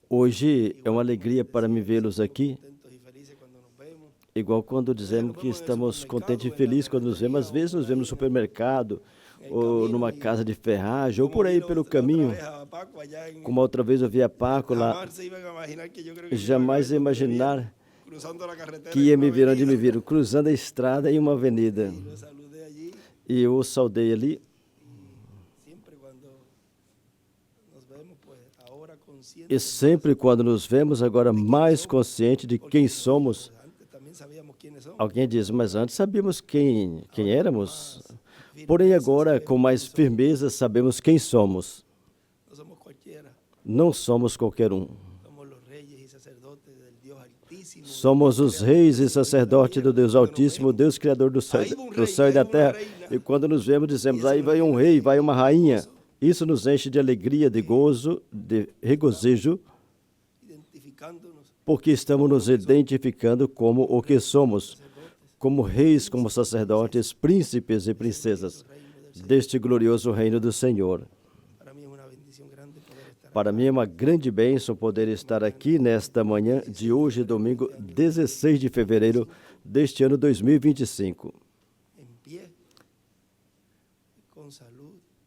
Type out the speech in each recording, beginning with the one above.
Hoje é uma alegria para mim vê-los aqui, igual quando dizemos que estamos contentes e felizes quando nos vemos. Às vezes nos vemos no supermercado, ou numa casa de ferragem, ou por aí pelo caminho. Como outra vez eu vi a Paco lá, jamais ia imaginar que ia me ver onde me viram, cruzando a estrada em uma avenida. E eu o saudei ali. E sempre quando nos vemos, agora mais consciente de quem somos. Alguém diz, mas antes sabíamos quem éramos. Porém agora, com mais firmeza, sabemos quem somos. Não somos qualquer um. Somos os reis e sacerdotes do Deus Altíssimo, Deus Criador do céu e da terra. E quando nos vemos, dizemos, aí vai um rei, vai uma rainha. Isso nos enche de alegria, de gozo, de regozijo, porque estamos nos identificando como o que somos, como reis, como sacerdotes, príncipes e princesas deste glorioso reino do Senhor. Para mim é uma grande bênção poder estar aqui nesta manhã de hoje, domingo 16 de fevereiro deste ano 2025.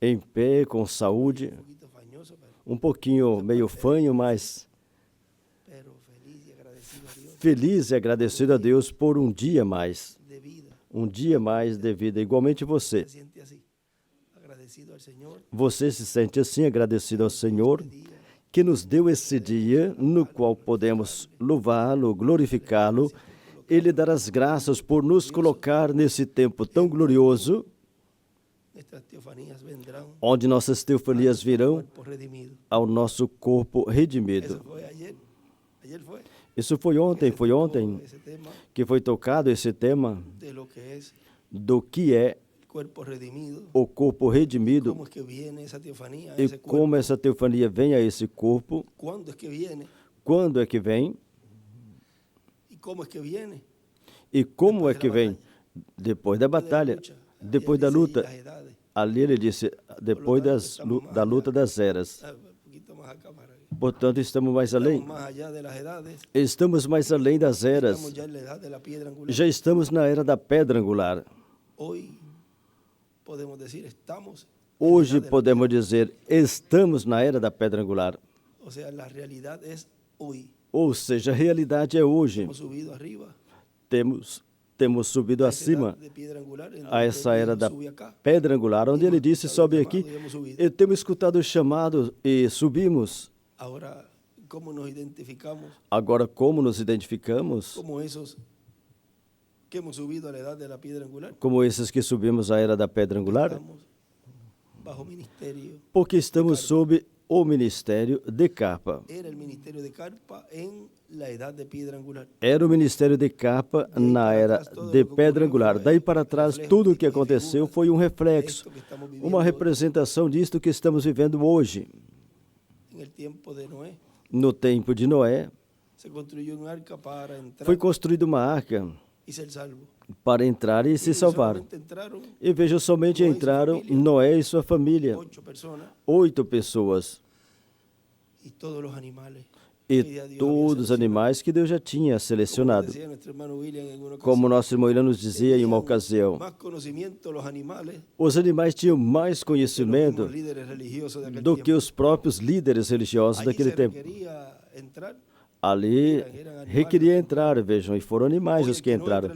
Em pé, com saúde, um pouquinho meio fanho, mas feliz e agradecido a Deus por um dia mais de vida. Igualmente você. Você se sente assim, agradecido ao Senhor, que nos deu esse dia no qual podemos louvá-lo, glorificá-lo e lhe dar as graças por nos colocar nesse tempo tão glorioso, onde nossas teofanias virão ao nosso corpo redimido. Isso foi ontem que foi tocado esse tema do que é o corpo redimido e como essa teofania vem a esse corpo, quando é que vem e como é que vem, depois da batalha, depois da luta. Ali ele disse, depois da luta das eras. Portanto, estamos mais além. Estamos mais além das eras. Já estamos na era da pedra angular. Hoje podemos dizer, estamos na era da pedra angular. Ou seja, a realidade é hoje. Temos subido acima a essa era da pedra angular, onde ele disse, sobe aqui, e temos escutado o chamado e subimos. Agora, como nos identificamos? Como esses que subimos à era da pedra angular? Porque estamos sob o ministério de Carpa. Era o ministério de Carpa na era de pedra angular. Daí para trás, tudo o que aconteceu foi um reflexo, uma representação disto que estamos vivendo hoje. No tempo de Noé, foi construída uma arca para entrar e se salvar. E veja, somente entraram Noé e sua família, 8 pessoas. E todos os animais que Deus já tinha selecionado. Como nosso irmão William nos dizia em uma ocasião, os animais tinham mais conhecimento do que os próprios líderes religiosos daquele tempo. Ali requeria entrar, vejam, e foram animais os que entraram.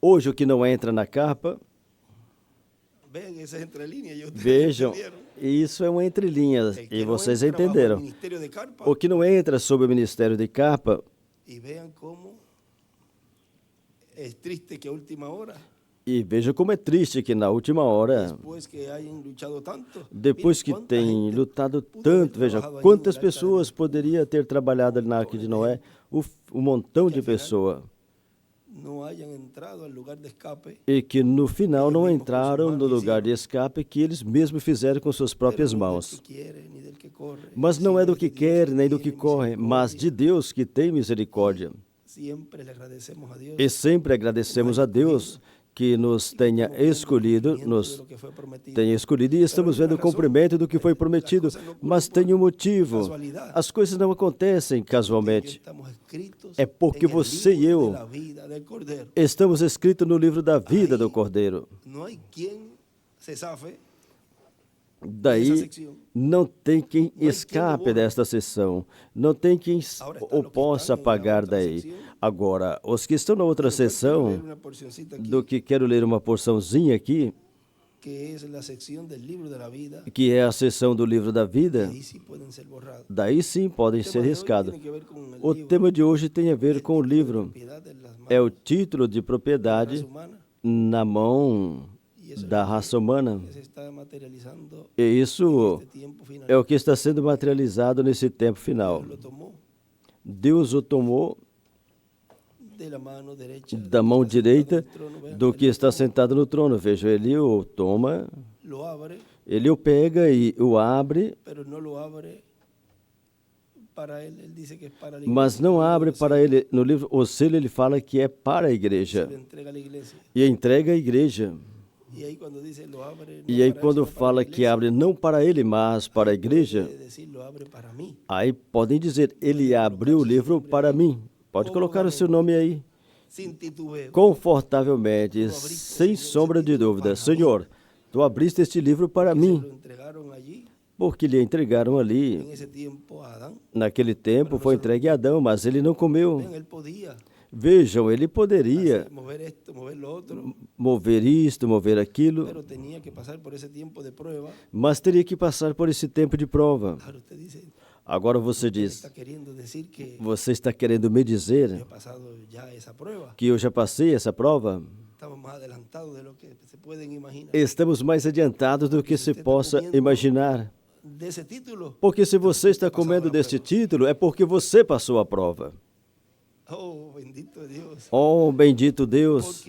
Hoje, o que não entra na carpa, vejam, isso é uma entrelinha, e vocês entenderam. O que não entra sob o ministério de carpa, e vejam como é triste que na última hora, depois que tem lutado tanto, veja, quantas pessoas poderia ter trabalhado na Arca de Noé, um montão de pessoas, e que no final não entraram no lugar de escape que eles mesmos fizeram com suas próprias mãos. Mas não é do que quer nem do que corre, mas de Deus que tem misericórdia. E sempre agradecemos a Deus que nos tenha escolhido, e estamos vendo o cumprimento do que foi prometido, mas tem um motivo. As coisas não acontecem casualmente. É porque você e eu estamos escritos no livro da vida do Cordeiro. Daí não tem quem escape desta sessão, não tem quem o possa apagar daí. Agora, os que estão na outra sessão, do que quero ler uma porçãozinha aqui, que é a sessão do livro da vida, daí sim podem ser riscados. O tema de hoje tem a ver com o livro. É o título de propriedade na mão da raça humana. E isso é o que está sendo materializado nesse tempo final. Deus o tomou da mão direita do que está sentado no trono. Veja, ele o toma, ele o pega e o abre, mas não abre para ele. No livro O Selo ele fala que é para a igreja e entrega à igreja. E aí quando fala que abre não para ele, mas para a igreja, aí podem dizer, ele abriu o livro para mim. Pode colocar o seu nome aí, confortavelmente, sem sombra de dúvida. Senhor, tu abriste este livro para mim, porque lhe entregaram ali. Naquele tempo foi entregue a Adão, mas ele não comeu. Vejam, ele poderia mover isto, mover aquilo, mas teria que passar por esse tempo de prova. Agora você diz, você está querendo me dizer que eu já passei essa prova? Estamos mais adiantados do que se possa imaginar. Porque se você está comendo deste título, é porque você passou a prova. Oh, bendito Deus!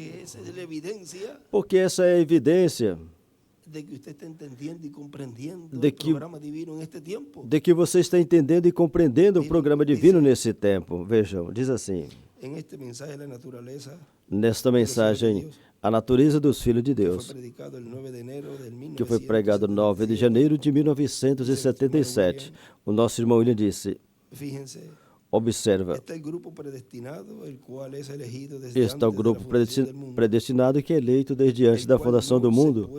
Porque essa é a evidência de que você está entendendo e compreendendo o programa divino nesse tempo. Vejam, diz assim, nesta mensagem, a natureza dos filhos de Deus, que foi pregado 9 de janeiro de 1977. O nosso irmão William disse, observa, está o grupo predestinado que é eleito desde antes da fundação do mundo,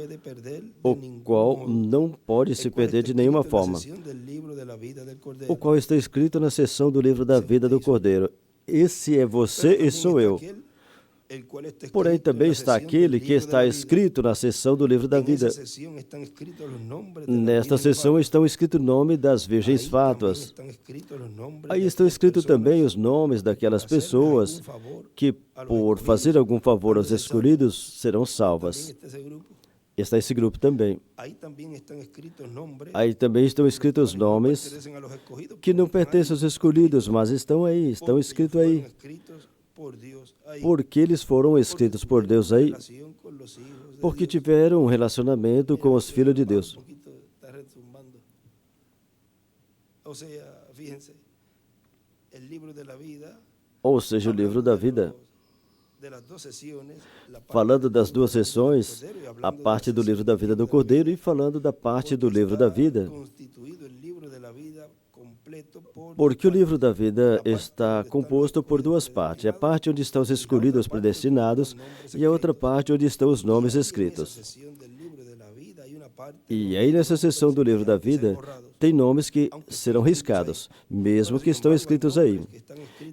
o qual não pode se perder de nenhuma forma, o qual está escrito na seção do livro da vida do Cordeiro. Esse é você e sou eu. Porém, também está aquele que está escrito na seção do livro da vida. Nesta seção estão escritos o nome das virgens fátuas. Aí estão escritos também os nomes daquelas pessoas que, por fazer algum favor aos escolhidos, serão salvas. Está esse grupo também. Aí também estão escritos os nomes que não pertencem aos escolhidos, mas estão aí, estão escritos aí. Porque eles foram escritos por Deus aí, porque tiveram um relacionamento com os filhos de Deus. Ou seja, o livro da vida, falando das duas sessões, a parte do livro da vida do Cordeiro e falando da parte do livro da vida. Porque o livro da vida está composto por duas partes. A parte onde estão os escolhidos predestinados e a outra parte onde estão os nomes escritos. E aí nessa seção do livro da vida tem nomes que serão riscados, mesmo que estão escritos aí.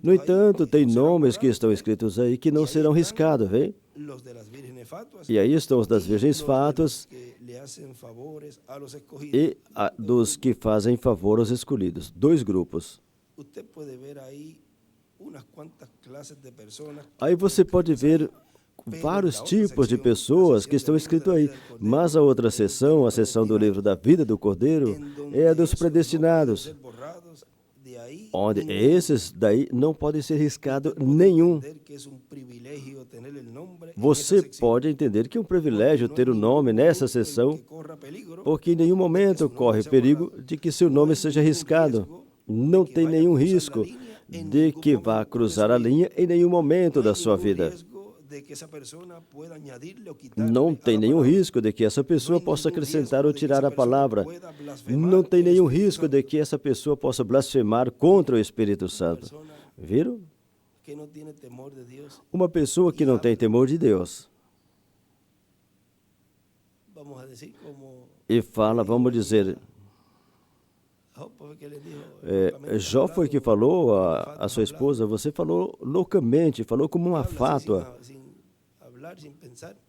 No entanto, tem nomes que estão escritos aí que não serão riscados, vem? E aí estão os das virgens fátuas e dos que fazem favor aos escolhidos. Dois grupos. Aí você pode ver vários tipos de pessoas que estão escritos aí. Mas a outra seção, a seção do livro da vida do Cordeiro, é a dos predestinados, onde esses daí não podem ser riscados nenhum. Você pode entender que é um privilégio ter o nome nessa seção, porque em nenhum momento corre perigo de que seu nome seja riscado. Não tem nenhum risco de que vá cruzar a linha em nenhum momento da sua vida. Não tem nenhum risco de que essa pessoa possa acrescentar ou tirar a palavra. Não tem nenhum risco de que essa pessoa possa blasfemar contra o Espírito Santo. Viram? Uma pessoa que não tem temor de Deus e fala, vamos dizer, Jó foi que falou a sua esposa, você falou loucamente, falou como uma fátua.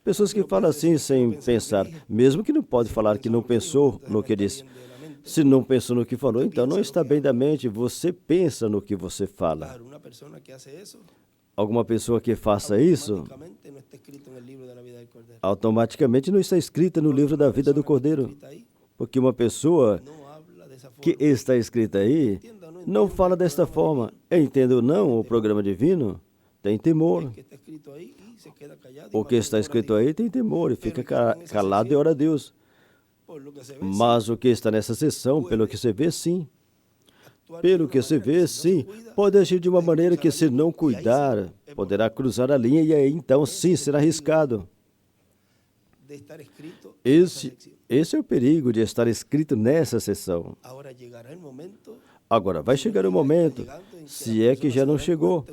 Pessoas que falam assim sem pensar, mesmo que não pode falar que não pensou no que disse. Se não pensou no que falou, então não está bem da mente, você pensa no que você fala. Alguma pessoa que faça isso, automaticamente não está escrita no livro da vida do Cordeiro. Porque uma pessoa que está escrita aí não fala desta forma. Entendo ou não o programa divino? Tem temor. O que está escrito aí tem temor e fica calado e ora a Deus. Mas o que está nessa sessão, pelo que se vê, sim. Pelo que se vê, sim. Pode agir de uma maneira que, se não cuidar, poderá cruzar a linha e aí, então, sim, será arriscado. Esse é o perigo de estar escrito nessa sessão. Agora, vai chegar o momento, se é que já não chegou,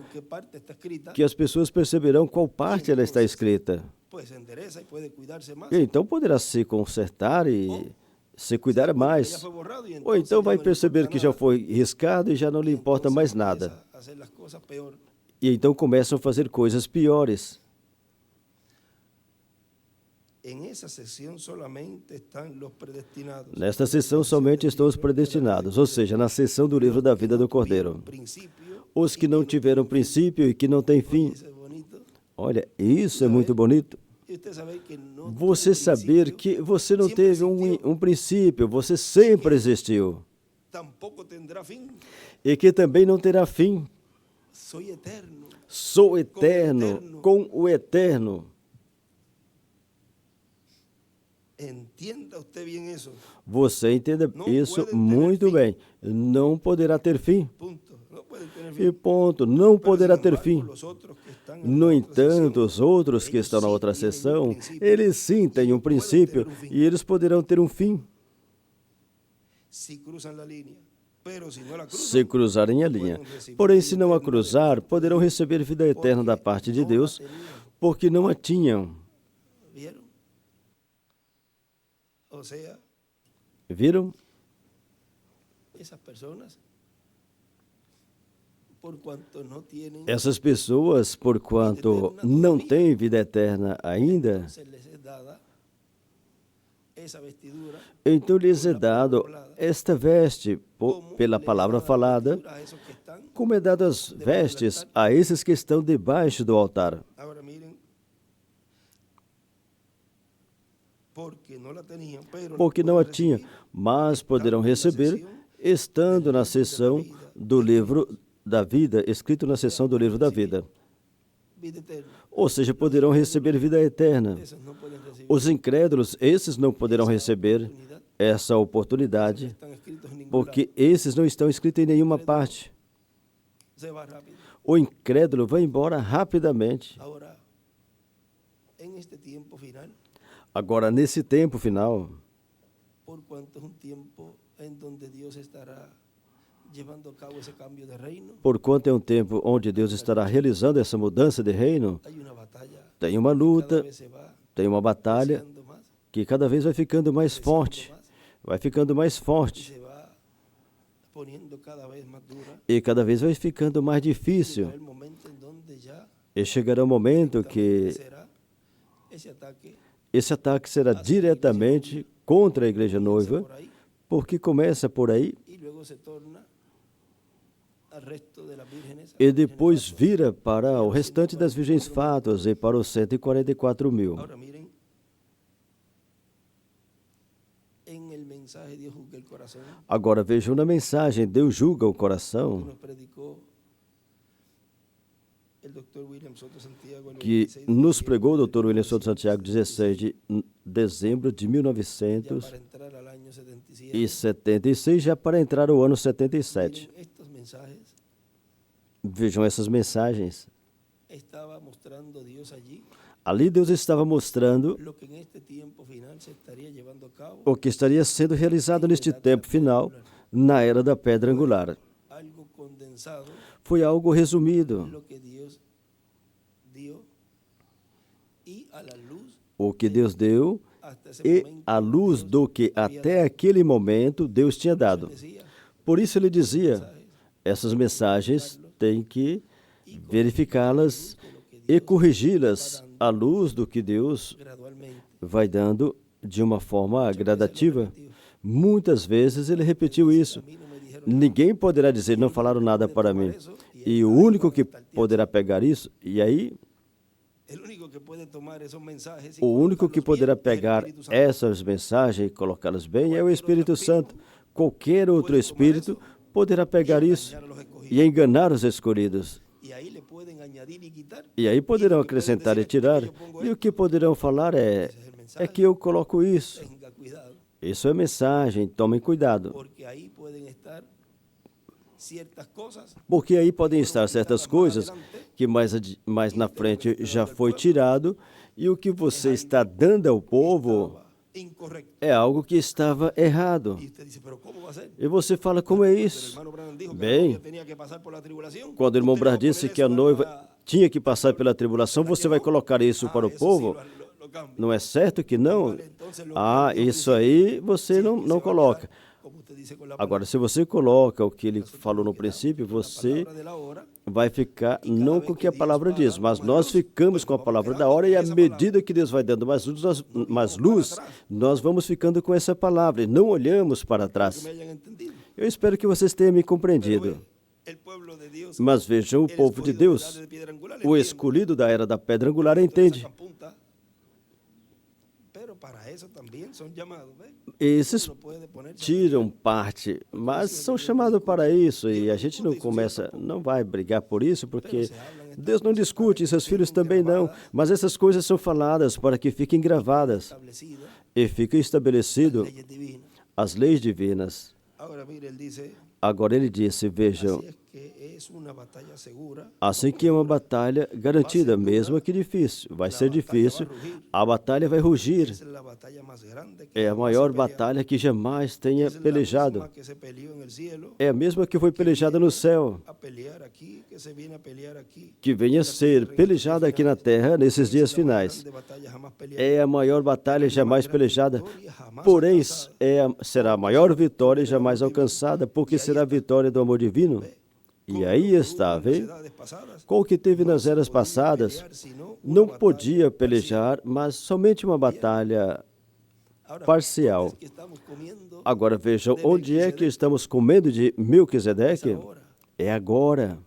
que as pessoas perceberão qual parte ela está escrita. E então poderá se consertar e se cuidar mais. Ou então vai perceber que já foi riscado e já não lhe importa mais nada. E então começam a fazer coisas piores. Nesta sessão somente estão os predestinados, ou seja, na sessão do livro da vida do Cordeiro. Os que não tiveram princípio e que não têm fim. Olha, isso é muito bonito. Você saber que você não teve um princípio, você sempre existiu. E que também não terá fim. Sou eterno com o eterno. Você entenda isso muito bem. Não poderá ter fim. E ponto. Não poderá ter fim. No entanto, os outros que estão na outra sessão, eles sim têm um princípio e eles poderão ter um fim. Se cruzarem a linha. Porém, se não a cruzar, poderão receber vida eterna da parte de Deus, porque não a tinham. Viram? Essas pessoas, porquanto não têm vida eterna ainda, então lhes é dado esta veste pela palavra falada, como é dado as vestes a esses que estão debaixo do altar. Porque não a tinham, mas poderão receber, estando na sessão do livro da vida, escrito na sessão do livro da vida. Ou seja, poderão receber vida eterna. Os incrédulos, esses não poderão receber essa oportunidade, porque esses não estão escritos em nenhuma parte. O incrédulo vai embora rapidamente. Agora, nesse tempo final, porquanto é um tempo onde Deus estará realizando essa mudança de reino, tem uma luta, tem uma batalha que cada vez vai ficando mais forte, e cada vez vai ficando mais difícil. E chegará um momento que esse ataque será diretamente contra a igreja noiva, porque começa por aí e depois vira para o restante das virgens fátuas e para os 144 mil. Agora vejam na mensagem, Deus julga o coração, que nos pregou o Dr. William Soto Santiago, 16 de dezembro de 1976, já para entrar o ano 77. Vejam essas mensagens. Ali Deus estava mostrando o que estaria sendo realizado neste tempo final, na era da pedra angular. Foi algo resumido. O que Deus deu e a luz do que até aquele momento Deus tinha dado. Por isso ele dizia, essas mensagens tem que verificá-las e corrigi-las à luz do que Deus vai dando de uma forma gradativa. Muitas vezes ele repetiu isso. Ninguém poderá dizer, não falaram nada para mim. E o único que poderá pegar isso, e aí, o único que poderá pegar essas mensagens e colocá-las bem é o Espírito Santo. Qualquer outro espírito poderá pegar isso e enganar os escolhidos. E aí poderão acrescentar e tirar. E o que poderão falar é que eu coloco isso. Isso é mensagem, tomem cuidado. Porque aí podem estar certas coisas que mais na frente já foi tirado e o que você está dando ao povo é algo que estava errado. E você fala, como é isso? Bem, quando o irmão Brás disse que a noiva tinha que passar pela tribulação, você vai colocar isso para o povo? Não é certo que não? Isso aí você não coloca. Agora, se você coloca o que ele falou no princípio, você vai ficar não com o que a palavra diz, mas nós ficamos com a palavra da hora e à medida que Deus vai dando mais luz, nós vamos ficando com essa palavra e não olhamos para trás. Eu espero que vocês tenham me compreendido. Mas vejam, o povo de Deus, o escolhido da era da pedra angular, entende. Esses tiram parte, mas são chamados para isso e a gente não vai brigar por isso, porque Deus não discute e seus filhos também não, mas essas coisas são faladas para que fiquem gravadas e fiquem estabelecidas as leis divinas. Agora ele disse, vejam, assim que é uma batalha garantida, mesmo que difícil, vai ser difícil, a batalha vai rugir. É a maior batalha que jamais tenha pelejado. É a mesma que foi pelejada no céu, que venha a ser pelejada aqui na terra nesses dias finais. É a maior batalha jamais pelejada, porém será a maior vitória jamais alcançada, porque será a vitória do amor divino. E aí está, vê? Com o que teve nas eras passadas, não podia pelejar, mas somente uma batalha parcial. Agora vejam, onde é que estamos comendo de Melquisedeque? É agora.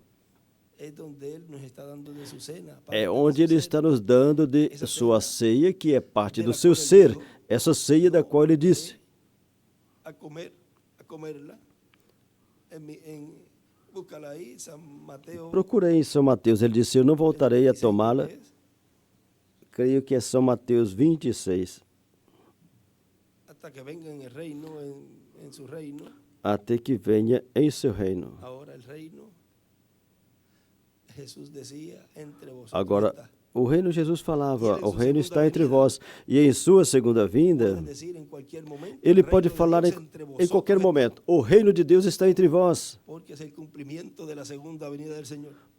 É onde ele está nos dando de sua ceia, que é parte do seu ser. Essa ceia da qual ele disse. Procurei em São Mateus, ele disse, eu não voltarei a tomá-la. Creio que é São Mateus 26. Até que venha em seu reino. Agora, o reino, Jesus falava, o reino está entre vós, e em sua segunda vinda, ele pode falar em qualquer momento, o reino de Deus está entre vós,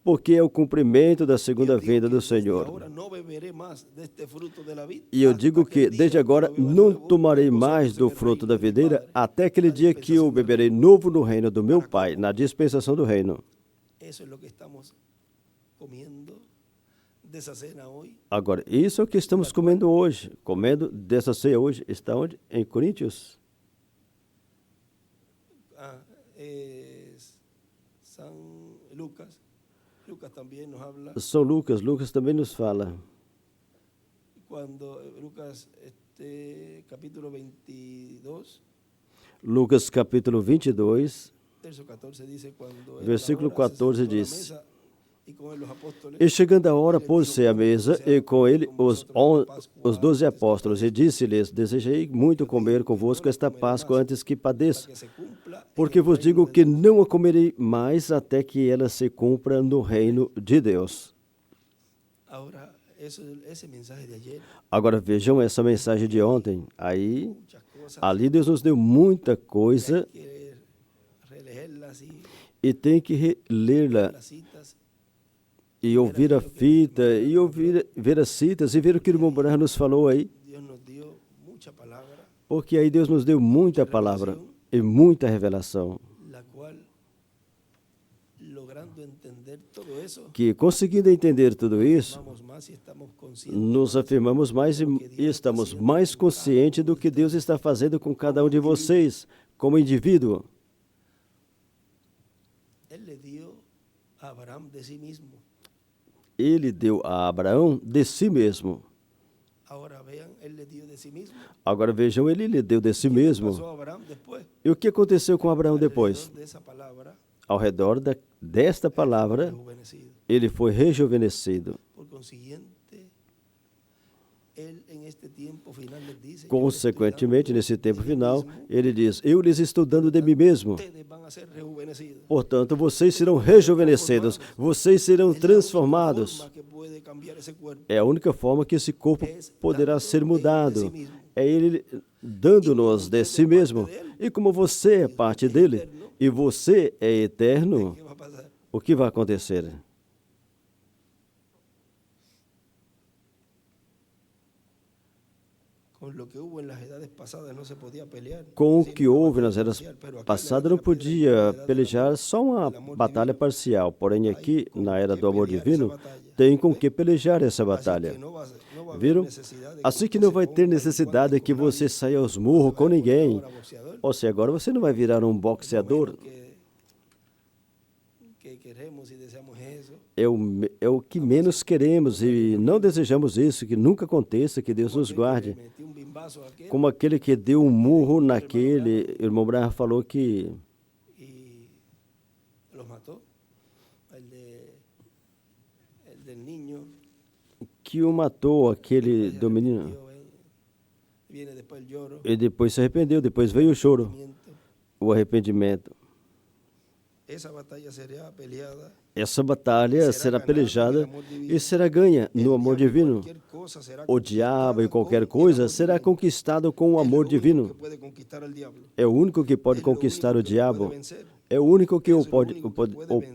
porque é o cumprimento da segunda vinda do Senhor. E eu digo que, desde agora, não tomarei mais do fruto da videira, até aquele dia que eu beberei novo no reino do meu Pai, na dispensação do reino. Agora, isso é o que estamos comendo hoje. Comendo dessa ceia hoje. Está onde? Em Coríntios? São Lucas. Lucas também nos fala. Lucas capítulo 22, versículo 14 diz: E chegando a hora, pôs-se à mesa, e com ele os 12 apóstolos, e disse-lhes: Desejei muito comer convosco esta Páscoa antes que padeça, porque vos digo que não a comerei mais até que ela se cumpra no reino de Deus. Agora vejam essa mensagem de ontem. Aí, ali Deus nos deu muita coisa e tem que relê-la e ouvir a fita e ver as citas e ver o que o irmão Branham nos falou aí. Porque aí Deus nos deu muita palavra e muita revelação. Que conseguindo entender tudo isso, nos afirmamos mais e estamos mais conscientes do que Deus está fazendo com cada um de vocês, como indivíduo. Ele deu a Abraão de si mesmo. Agora vejam, ele lhe deu de si mesmo. E o que aconteceu com Abraão depois? Ao redor desta palavra, ele foi rejuvenescido. Consequentemente, nesse tempo final, ele diz: eu lhes estou dando de mim mesmo. Portanto, vocês serão rejuvenescidos, vocês serão transformados. É a única forma que esse corpo poderá ser mudado. É ele dando-nos de si mesmo. E como você é parte dele, e você é eterno, o que vai acontecer? Com o que houve nas eras passadas, não podia pelejar só uma batalha parcial. Porém, aqui, na era do amor divino, tem com que pelejar essa batalha. Viram? Assim que não vai ter necessidade que você saia aos murros com ninguém. Ou seja, agora você não vai virar um boxeador. É o que menos queremos e não desejamos isso, que nunca aconteça, que Deus nos guarde. Como aquele que deu um murro naquele, o irmão Branham falou que o matou, aquele do menino. E depois se arrependeu, depois veio o choro, o arrependimento. Essa batalha será pelejada e será ganha no amor divino. O diabo e qualquer coisa será conquistado com o amor divino. É o único que pode conquistar o diabo. É o único que o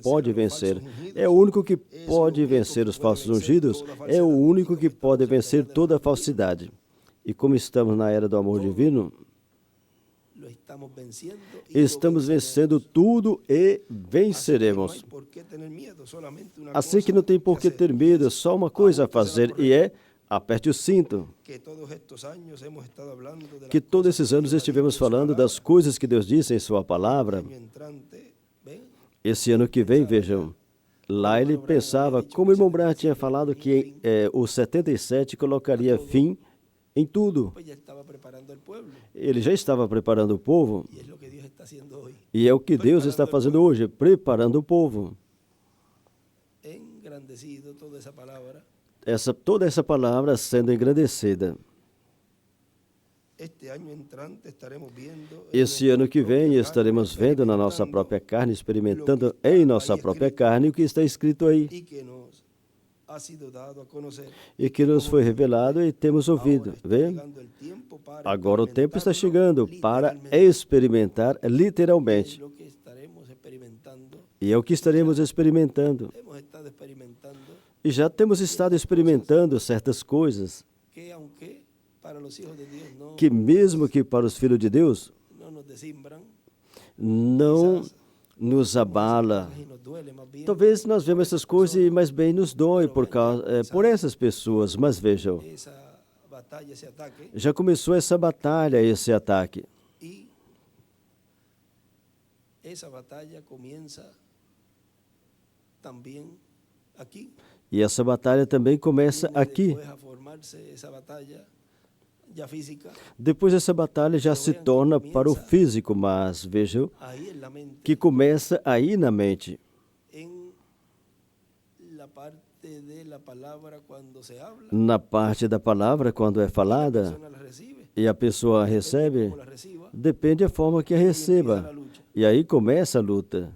pode vencer. É o único que pode vencer os falsos ungidos. É o único que pode vencer toda a falsidade. E como estamos na era do amor divino, estamos vencendo tudo e venceremos. Assim que não tem por que ter medo, só uma coisa a fazer, e é: aperte o cinto. Que todos esses anos estivemos falando das coisas que Deus disse em sua palavra. Esse ano que vem, vejam, lá ele pensava, como o irmão Branham tinha falado, que o 77 colocaria fim em tudo. Ele já estava preparando o povo. E é o que Deus está fazendo hoje, preparando o povo. Toda essa palavra sendo engrandecida. Esse ano que vem estaremos vendo na nossa própria carne, experimentando em nossa própria carne o que está escrito aí. E que nos foi revelado e temos ouvido. Vê? Agora o tempo está chegando para experimentar literalmente. E é o que estaremos experimentando. E já temos estado experimentando certas coisas que mesmo que para os filhos de Deus não nos abala. Talvez nós vemos essas coisas e mais bem nos dói por essas pessoas, mas vejam, já começou essa batalha, esse ataque. E essa batalha também começa aqui. Depois essa batalha já se torna para o físico, mas vejam que começa aí na mente. Na parte da palavra, quando é falada, e a pessoa recebe, depende da forma que a receba. E aí começa a luta.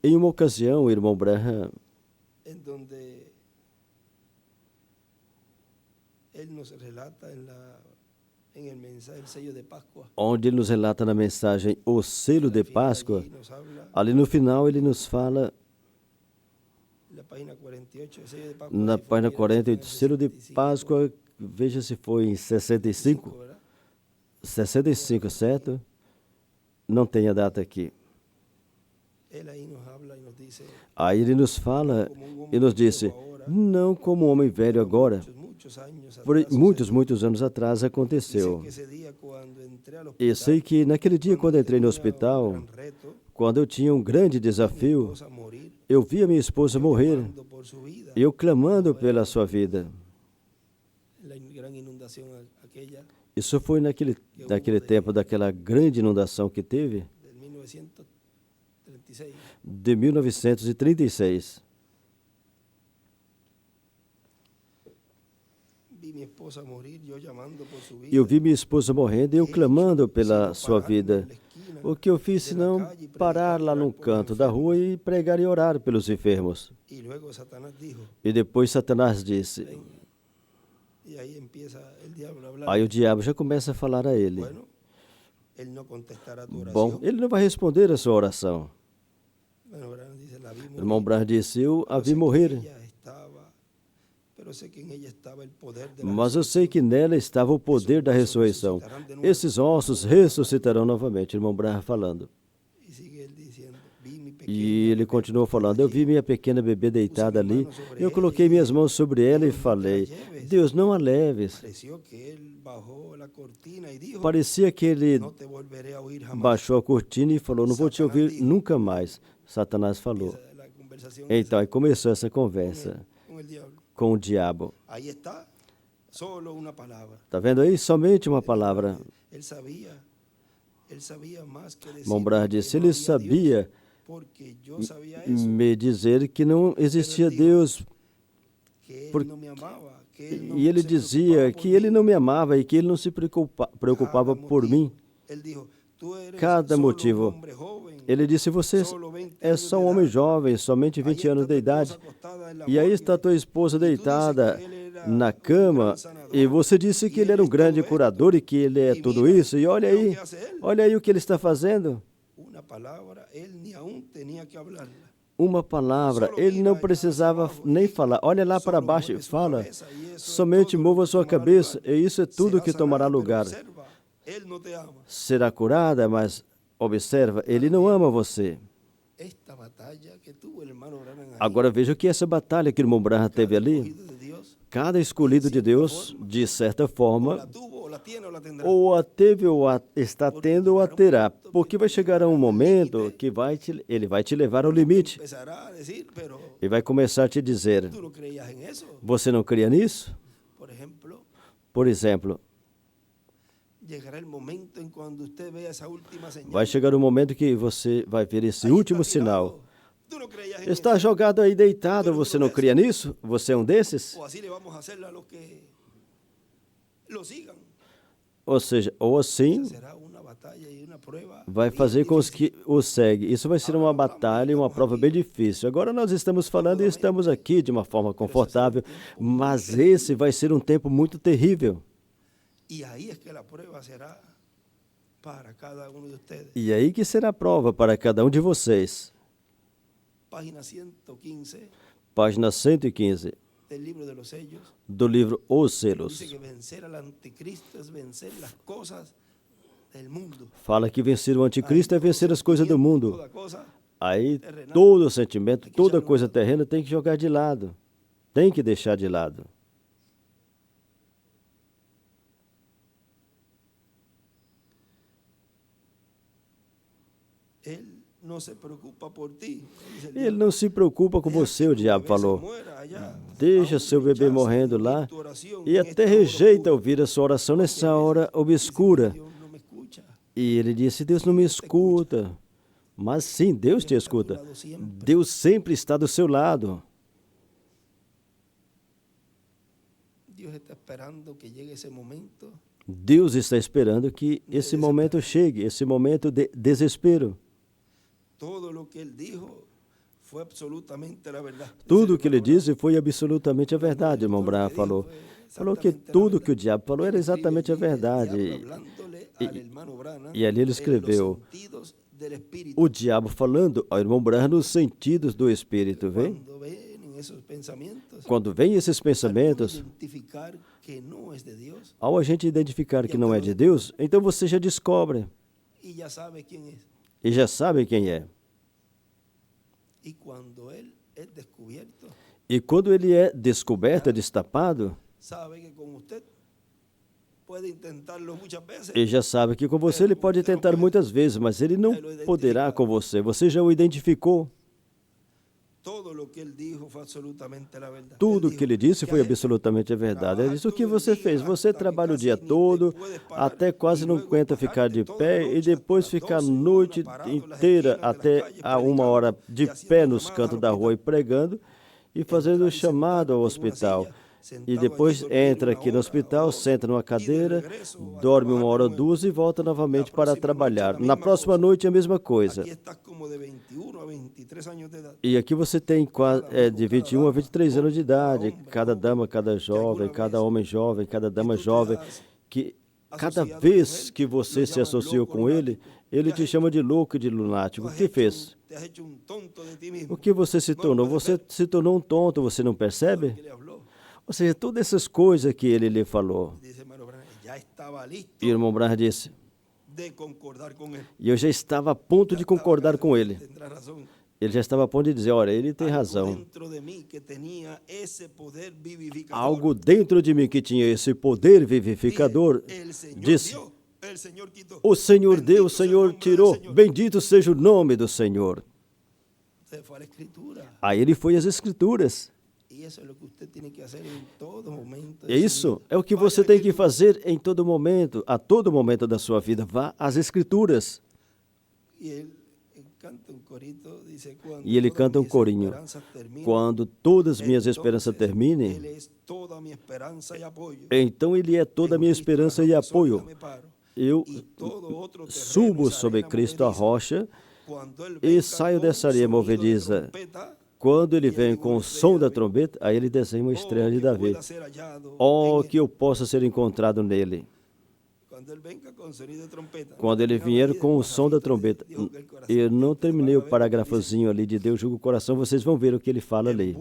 Em uma ocasião, o irmão Branham onde ele nos relata na mensagem o selo de Páscoa. Ali no final ele nos fala, na página 48, selo de Páscoa, veja se foi em 65, 65, certo? Não tem a data aqui. Aí ele nos fala e nos disse, não como um homem velho agora, por muitos anos atrás aconteceu. E sei que naquele dia, quando entrei no hospital, quando eu tinha um grande desafio, eu vi a minha esposa morrer, eu clamando pela sua vida. Isso foi naquele tempo, daquela grande inundação que teve, de 1936. Eu vi minha esposa morrendo e eu clamando pela sua vida. O que eu fiz senão parar lá num canto da rua e pregar e orar pelos enfermos. E depois Satanás disse, aí o diabo já começa a falar a ele, bom, ele não vai responder a sua oração. O irmão Branham disse, eu a vi morrer, mas eu sei que nela estava o poder da ressurreição. Esses ossos ressuscitarão novamente, o irmão Branham falando. E ele continuou falando, eu vi minha pequena bebê deitada ali, eu coloquei minhas mãos sobre ela e falei, Deus, não a leves. Parecia que ele baixou a cortina e falou, não vou te ouvir nunca mais. Satanás falou. Então, aí começou essa conversa com o diabo. Está vendo aí? Somente uma palavra. Irmão Branham disse, ele sabia me dizer que não existia Deus. E ele dizia que ele não me amava e que ele não se preocupava por mim. Cada motivo. Ele disse, você é só um homem jovem, somente 20 anos de idade. E aí está tua esposa deitada na cama e você disse que ele era um grande curador e que ele é tudo isso. E olha aí o que ele está fazendo. Uma palavra, ele não precisava nem falar. Olha lá para baixo e fala. Somente mova sua cabeça e isso é tudo que tomará lugar. Será curada, mas observa, ele não ama você. Agora veja o que é essa batalha que o irmão Branham teve ali. Cada escolhido de Deus, de certa forma, ou a teve, ou a está tendo, ou a terá. Porque vai chegar um momento que ele vai te levar ao limite. E vai começar a te dizer, você não cria nisso? Por exemplo, vai chegar um momento que você vai ver esse último sinal. Está jogado aí deitado, você não cria nisso? Você é um desses? Ou seja, ou assim, vai fazer com os que o seguem. Isso vai ser uma batalha e uma prova bem difícil. Agora nós estamos falando e estamos aqui de uma forma confortável, mas esse vai ser um tempo muito terrível. E aí que será a prova para cada um de vocês. Página 115 do livro Os Selos. Fala que vencer o anticristo é vencer as coisas do mundo. Aí todo sentimento, toda coisa terrena tem que jogar de lado. Tem que deixar de lado. Ele não se preocupa com você, o diabo falou. Deixa seu bebê morrendo lá e até rejeita ouvir a sua oração nessa hora obscura. E ele disse, Deus não me escuta. Mas sim, Deus te escuta. Deus sempre está do seu lado. Deus está esperando que esse momento chegue, esse momento de desespero. Tudo o que ele disse foi absolutamente a verdade, irmão Branham falou. Falou que tudo que o diabo falou era exatamente a verdade. E ali ele escreveu, o diabo falando ao irmão Branham nos sentidos do Espírito, vem? Quando vem esses pensamentos, ao a gente identificar que não é de Deus, então você já descobre. E já sabe quem é. E quando ele é descoberto, destapado, e já sabe que com você ele pode tentar muitas vezes, mas ele não poderá com você. Você já o identificou. Tudo o que ele disse foi absolutamente a verdade. Ele disse, o que você fez? Você trabalha o dia todo, até quase não aguenta ficar de pé, e depois fica a noite inteira, até a 1 hora de pé nos cantos da rua e pregando, e fazendo o chamado ao hospital. E depois entra aqui no hospital, senta numa cadeira, dorme 1 hora ou 2 e volta novamente para trabalhar. Na próxima noite a mesma coisa. E aqui você tem de 21 a 23 anos de idade. Cada dama, cada jovem, cada homem jovem, cada dama jovem, que cada vez que você se associou com ele, ele te chama de louco e de lunático. O que fez? O que você se tornou? Você se tornou um tonto, você não percebe? Ou seja, todas essas coisas que ele lhe falou. E o irmão Branham disse, e eu já estava a ponto de concordar com ele. Ele já estava a ponto de dizer, olha, ele tem razão. Algo dentro de mim que tinha esse poder vivificador, disse, o Senhor deu, o Senhor tirou, bendito seja o nome do Senhor. Aí ele foi às Escrituras. Isso é o que você tem que fazer em todo momento, a todo momento da sua vida. Vá às Escrituras. E ele canta um corinho. Quando todas as minhas esperanças terminem, então ele é toda a minha esperança e apoio. Eu subo sobre Cristo a rocha e saio dessa areia movediça. Quando ele vem com o som da trombeta, aí ele desenha uma estrela de Davi. Oh, que eu possa ser encontrado nele. Quando ele vier com o som da trombeta, eu não terminei o parágrafozinho ali de Deus julga o coração, vocês vão ver o que ele fala ali.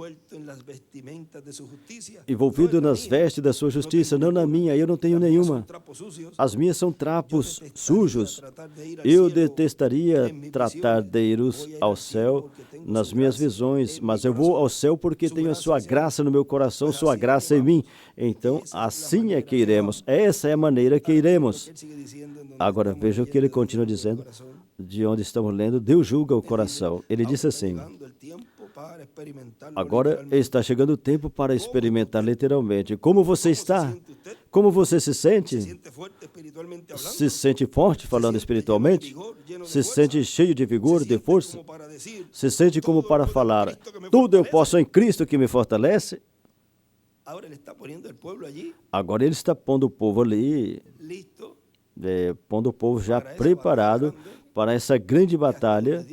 Envolvido nas vestes da sua justiça, não na minha, eu não tenho nenhuma. As minhas são trapos sujos. Eu detestaria tratar de ir ao céu nas minhas visões, mas eu vou ao céu porque tenho a sua graça no meu coração, sua graça em mim. Então, assim é que iremos. Essa é a maneira que iremos. Agora, veja o que ele continua dizendo, de onde estamos lendo, Deus julga o coração. Ele disse assim, agora está chegando o tempo para experimentar literalmente. Como você está? Como você se sente? Se sente forte falando espiritualmente? Se sente cheio de vigor, de força? Se sente como para falar, tudo eu posso em Cristo que me fortalece? Agora ele está pondo o povo ali, pondo o povo já preparado para essa grande batalha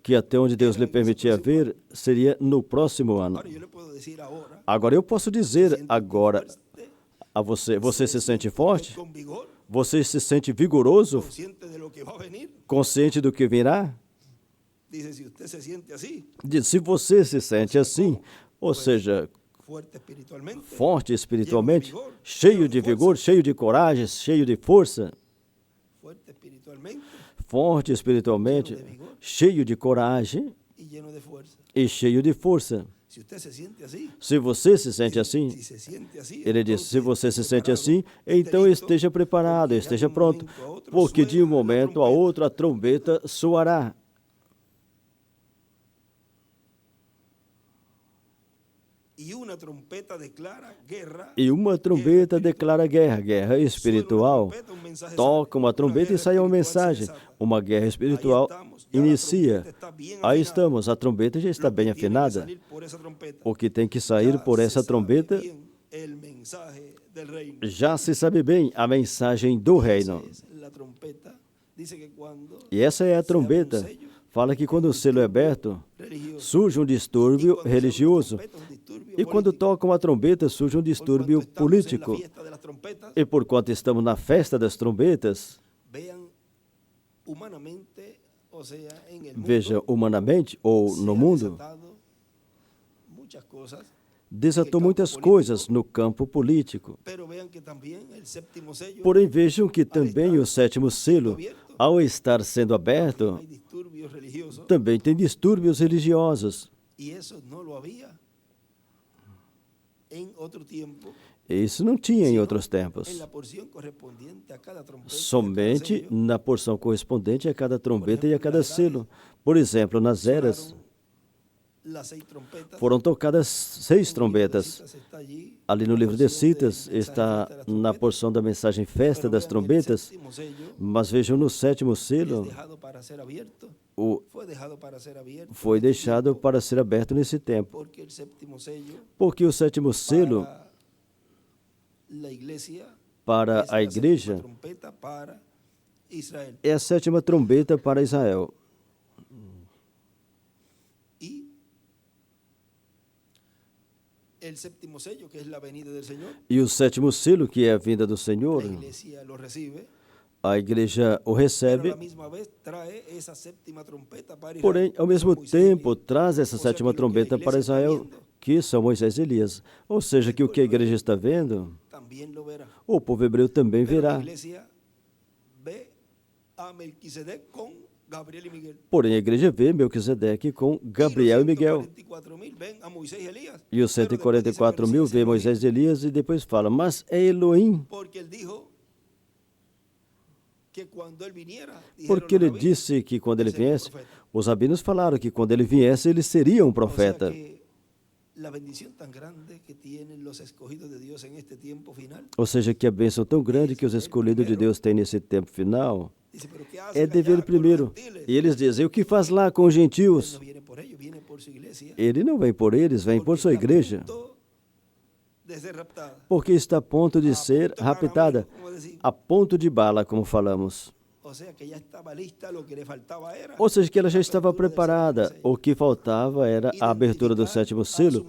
que até onde Deus lhe permitia ver seria no próximo ano. Agora eu posso dizer agora a você, você se sente forte? Você se sente vigoroso? Consciente do que virá? Diz, se você se sente assim, ou seja, forte espiritualmente, cheio de vigor, cheio de coragem, cheio de força. Forte espiritualmente, cheio de coragem e cheio de força. Se você se sente assim, ele diz, se você se sente assim, então esteja preparado, esteja pronto, porque de um momento a outro a trombeta soará. E uma trombeta declara guerra, guerra espiritual. Toca uma trombeta e sai uma mensagem. Uma guerra espiritual inicia. Aí estamos, a trombeta já está bem afinada. O que tem que sair por essa trombeta já se sabe bem, a mensagem do reino. E essa é a trombeta. fala que quando o selo é aberto, surge um distúrbio religioso. E quando tocam a trombeta, surge um distúrbio político. E por quanto estamos na festa das trombetas, veja, humanamente ou no mundo, desatou muitas coisas no campo político. Porém, vejam que também o sétimo selo, ao estar sendo aberto, também tem distúrbios religiosos. Isso não tinha em outros tempos. Somente na porção correspondente a cada trombeta e a cada selo. Por exemplo, nas eras, foram tocadas 6 trombetas. Ali no livro de Citas, está na porção da mensagem Festa das Trombetas, mas vejam no sétimo selo, foi deixado para ser aberto nesse tempo. Porque o sétimo selo, para a igreja, é a sétima trombeta para Israel. E o sétimo selo, que é a vinda do Senhor, a igreja o recebe, porém, ao mesmo tempo, traz essa sétima trombeta para Israel, que são Moisés e Elias. Ou seja, que o que a igreja está vendo, o povo hebreu também verá. Porém, a igreja vê Melquisedeque com Gabriel e Miguel. E os 144 mil vê Moisés e Elias e depois fala, mas é Elohim. Porque ele disse que quando ele viesse, os rabinos falaram que quando ele viesse, ele seria um profeta. Ou seja, que a bênção tão grande que os escolhidos de Deus têm nesse tempo final é dever primeiro. E eles dizem, o que faz lá com os gentios? Ele não vem por eles, vem por sua igreja. Porque está a ponto de ser raptada, a ponto de bala, como falamos. Ou seja, que ela já estava preparada. O que faltava era a abertura do sétimo selo,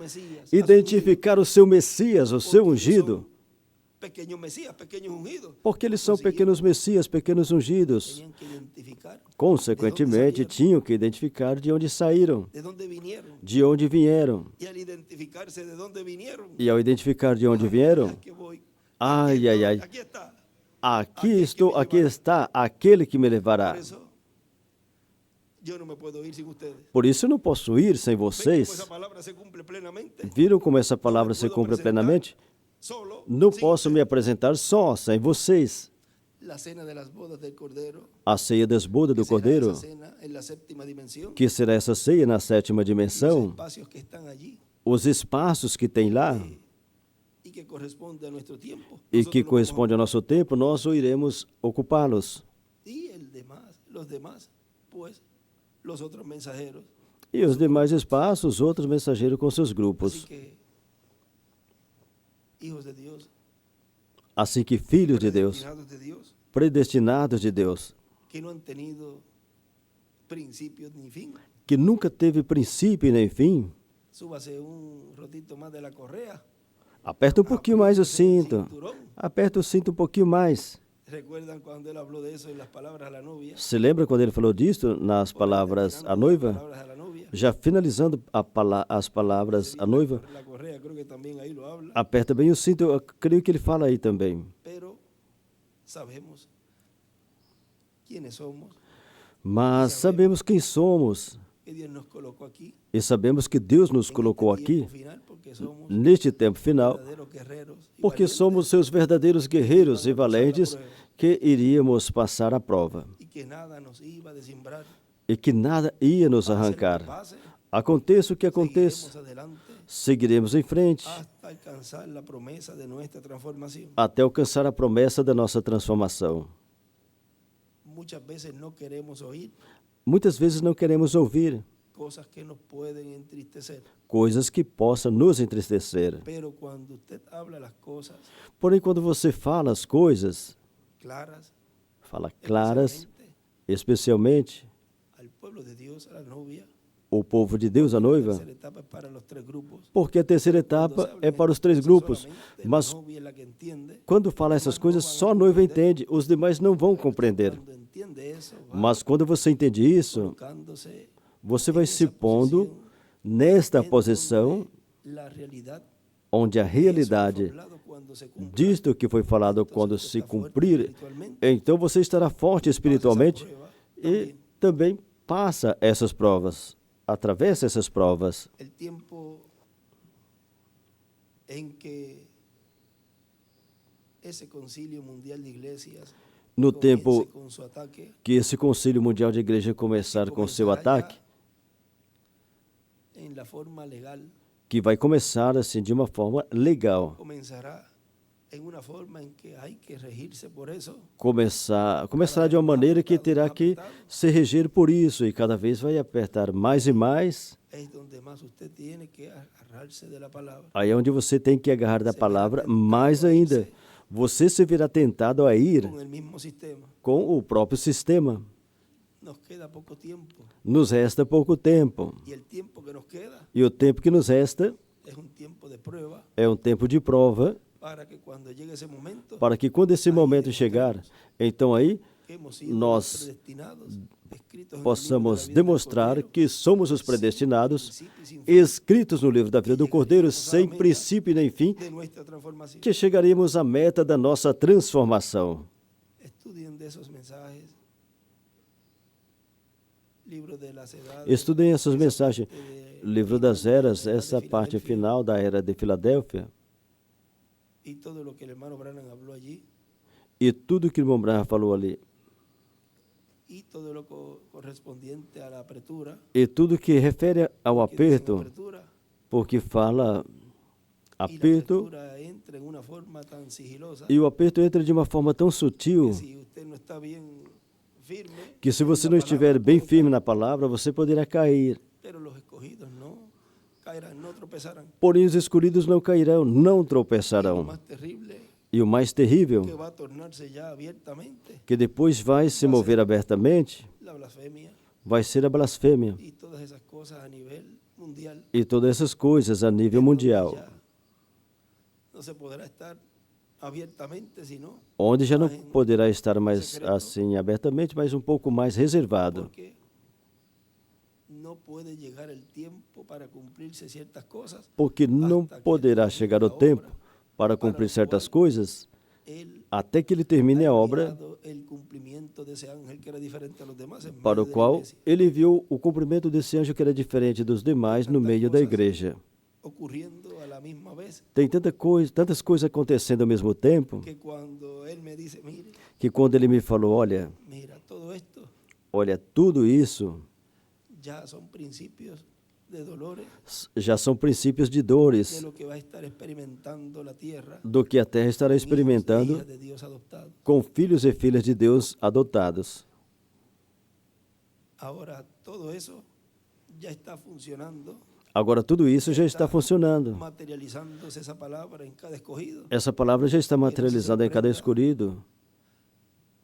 identificar o seu Messias, o seu ungido. Porque eles são pequenos Messias, pequenos ungidos. Consequentemente, tinham que identificar de onde saíram, de onde vieram. E ao identificar de onde vieram, ai, ai, ai, aqui estou, aqui está aquele que me levará. Por isso eu não posso ir sem vocês. Viram como essa palavra se cumpre plenamente? Não posso me apresentar só, sem vocês. A ceia das bodas do Cordeiro, que será essa ceia na sétima dimensão, os espaços que tem lá, e que corresponde ao nosso tempo, nós iremos ocupá-los. E os demais espaços, outros mensageiros com seus grupos. Assim que filhos de Deus, predestinados de Deus, que nunca teve princípio nem fim, aperta um pouquinho mais o cinto, aperta o cinto um pouquinho mais. Se lembra quando ele falou disso nas palavras à noiva? Já finalizando as palavras à noiva, aperta bem o cinto, eu creio que ele fala aí também. Mas sabemos quem somos e sabemos que Deus nos colocou aqui neste tempo final porque somos seus verdadeiros guerreiros e valentes que iríamos passar a prova e que nada ia nos arrancar. Aconteça o que aconteça, seguiremos em frente até alcançar a promessa da nossa transformação. Muitas vezes não queremos ouvir coisas que possam nos entristecer. Porém, quando você fala as coisas, fala claras, especialmente, o povo de Deus, a noiva, tercera etapa es para los tres grupos. porque a terceira etapa é para os três grupos. Mas Novia es la que entiende. quando fala essas coisas, só a noiva entende, os demais não vão compreender. Cuando entiende eso, va Mas quando você entende isso, colocándose você vai se pondo nesta posição la realidad onde a realidade hablado cuando se cumple. disto que foi falado quando se cumprir, então você estará forte espiritualmente e também passa essas provas, atravessa essas provas. El tiempo en que ese concilio mundial de iglesias No comience tempo con su ataque, que esse Concílio Mundial de Igreja começar com seu ataque, en la forma legal, que vai começar assim de uma forma legal, comenzará en una forma en que hay que regirse por eso. começará de uma maneira que terá que se reger por isso e cada vez vai apertar mais e mais. Es donde más usted tiene que agarrarse de la palabra. Aí é onde você tem que agarrar da palavra mais ainda. Você se verá tentado a ir Con el mismo sistema. com o próprio sistema. Nos queda poco tiempo. Nos resta pouco tempo. Y el tiempo que nos queda E o tempo que nos resta es un tiempo de prueba é um tempo de prova, para que cuando llegue ese momento para que quando esse momento chegar, então aí que hemos sido nós predestinados, escritos en el possamos libro de la vida del demonstrar Cordero, que somos os predestinados, principio y sin fin escritos no livro da vida do Cordeiro, sem princípio nem fim, de nuestra transformación. que chegaremos à meta da nossa transformação. Estudien de esos mensajes. Libro de las edades. Estudem essas mensagens. de- Livro das Eras, de essa parte Filadélfia, final da Era de Filadélfia, y todo lo que el hermano Branham habló allí, e tudo que o irmão Branham falou ali, y todo lo correspondiente a la apertura. e tudo que refere ao que dicen aperto, apertura, porque fala y la aperto, apertura entra en una forma tan sigilosa e o aperto entra de uma forma tão sutil que si usted no está bien firme, que se en você la não palabra, estiver bem puede firme caer. na palavra, você poderá cair. Pero los escogidos no caerán, no tropezarán. Porém, os escolhidos não cairão, não Y lo tropeçarão. más terrible, E o mais terrível, que va a tornarse ya abiertamente que depois vai se mover abertamente, la blasfemia vai ser a blasfêmia. y todas esas cosas a nivel mundial. E todas essas coisas a nível mundial, Ya no se podrá estar abiertamente, sino onde já não poderá estar mais assim abertamente, mas um pouco mais reservado. porque no puede llegar el tiempo para cumplirse ciertas cosas. Porque não poderá chegar o tempo para cumprir certas coisas Él até que ele termine a obra enviado el cumplimiento de ese ángel que era diferente a los demás en para medio o de la qual iglesia, ele viu o cumprimento desse anjo que era diferente dos demais no meio da igreja. ocurriendo a la misma vez, Tem tantas coisas acontecendo ao mesmo tempo, que cuando él me dice, mire, que quando ele me falou, mira, todo esto olha, tudo isso ya son principios de dolores já são princípios de de dores lo que va a estar experimentando la tierra, do que a terra estará hijos e experimentando hijas de Dios adoptados. com filhos e filhas de Deus adotados. Ahora todo eso ya está funcionando, Agora, tudo isso já está funcionando. materializándose esa palabra en cada escogido, Essa palavra já está materializada em cada escolhido.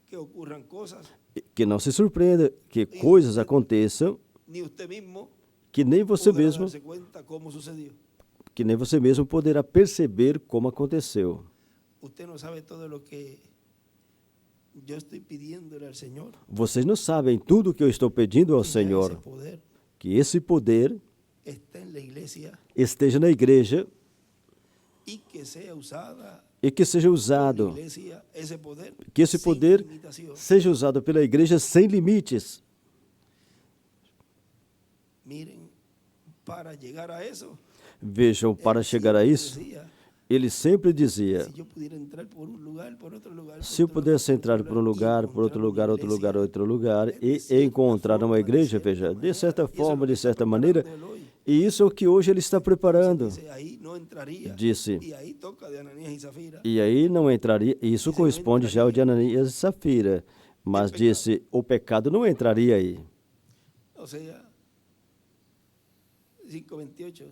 que ocurran cosas, Que não se surpreenda que coisas aconteçam ni usted mismo que nem você podrá mesmo, darse cuenta cómo sucedió. que nem você mesmo poderá perceber como aconteceu. Usted no sabe todo lo que yo estoy pidiéndole al Señor. Vocês não sabem tudo o que eu estou pedindo ao Y ya Senhor, ese poder que esse poder está en la iglesia esteja na igreja y que sea usada e que seja por la usado, iglesia, ese poder, que esse sin poder limitación. seja usado pela igreja sem limites. Miren, para llegar a eso, Vejam, para él chegar a siempre isso, decía, ele sempre dizia: si yo pudiera entrar por un lugar, por otro lugar, se eu pudesse entrar por um lugar, por outro lugar, outro lugar, outro lugar, e encontrar uma igreja, veja, de certa forma, de certa maneira, e isso é o que hoje ele está preparando. ahí no entraría. Disse, Y ahí toca de Ananías y Zafira. e aí não entraria, isso corresponde já ao de Ananias e Safira, mas disse, o pecado não entraria aí. O sea, 5:28.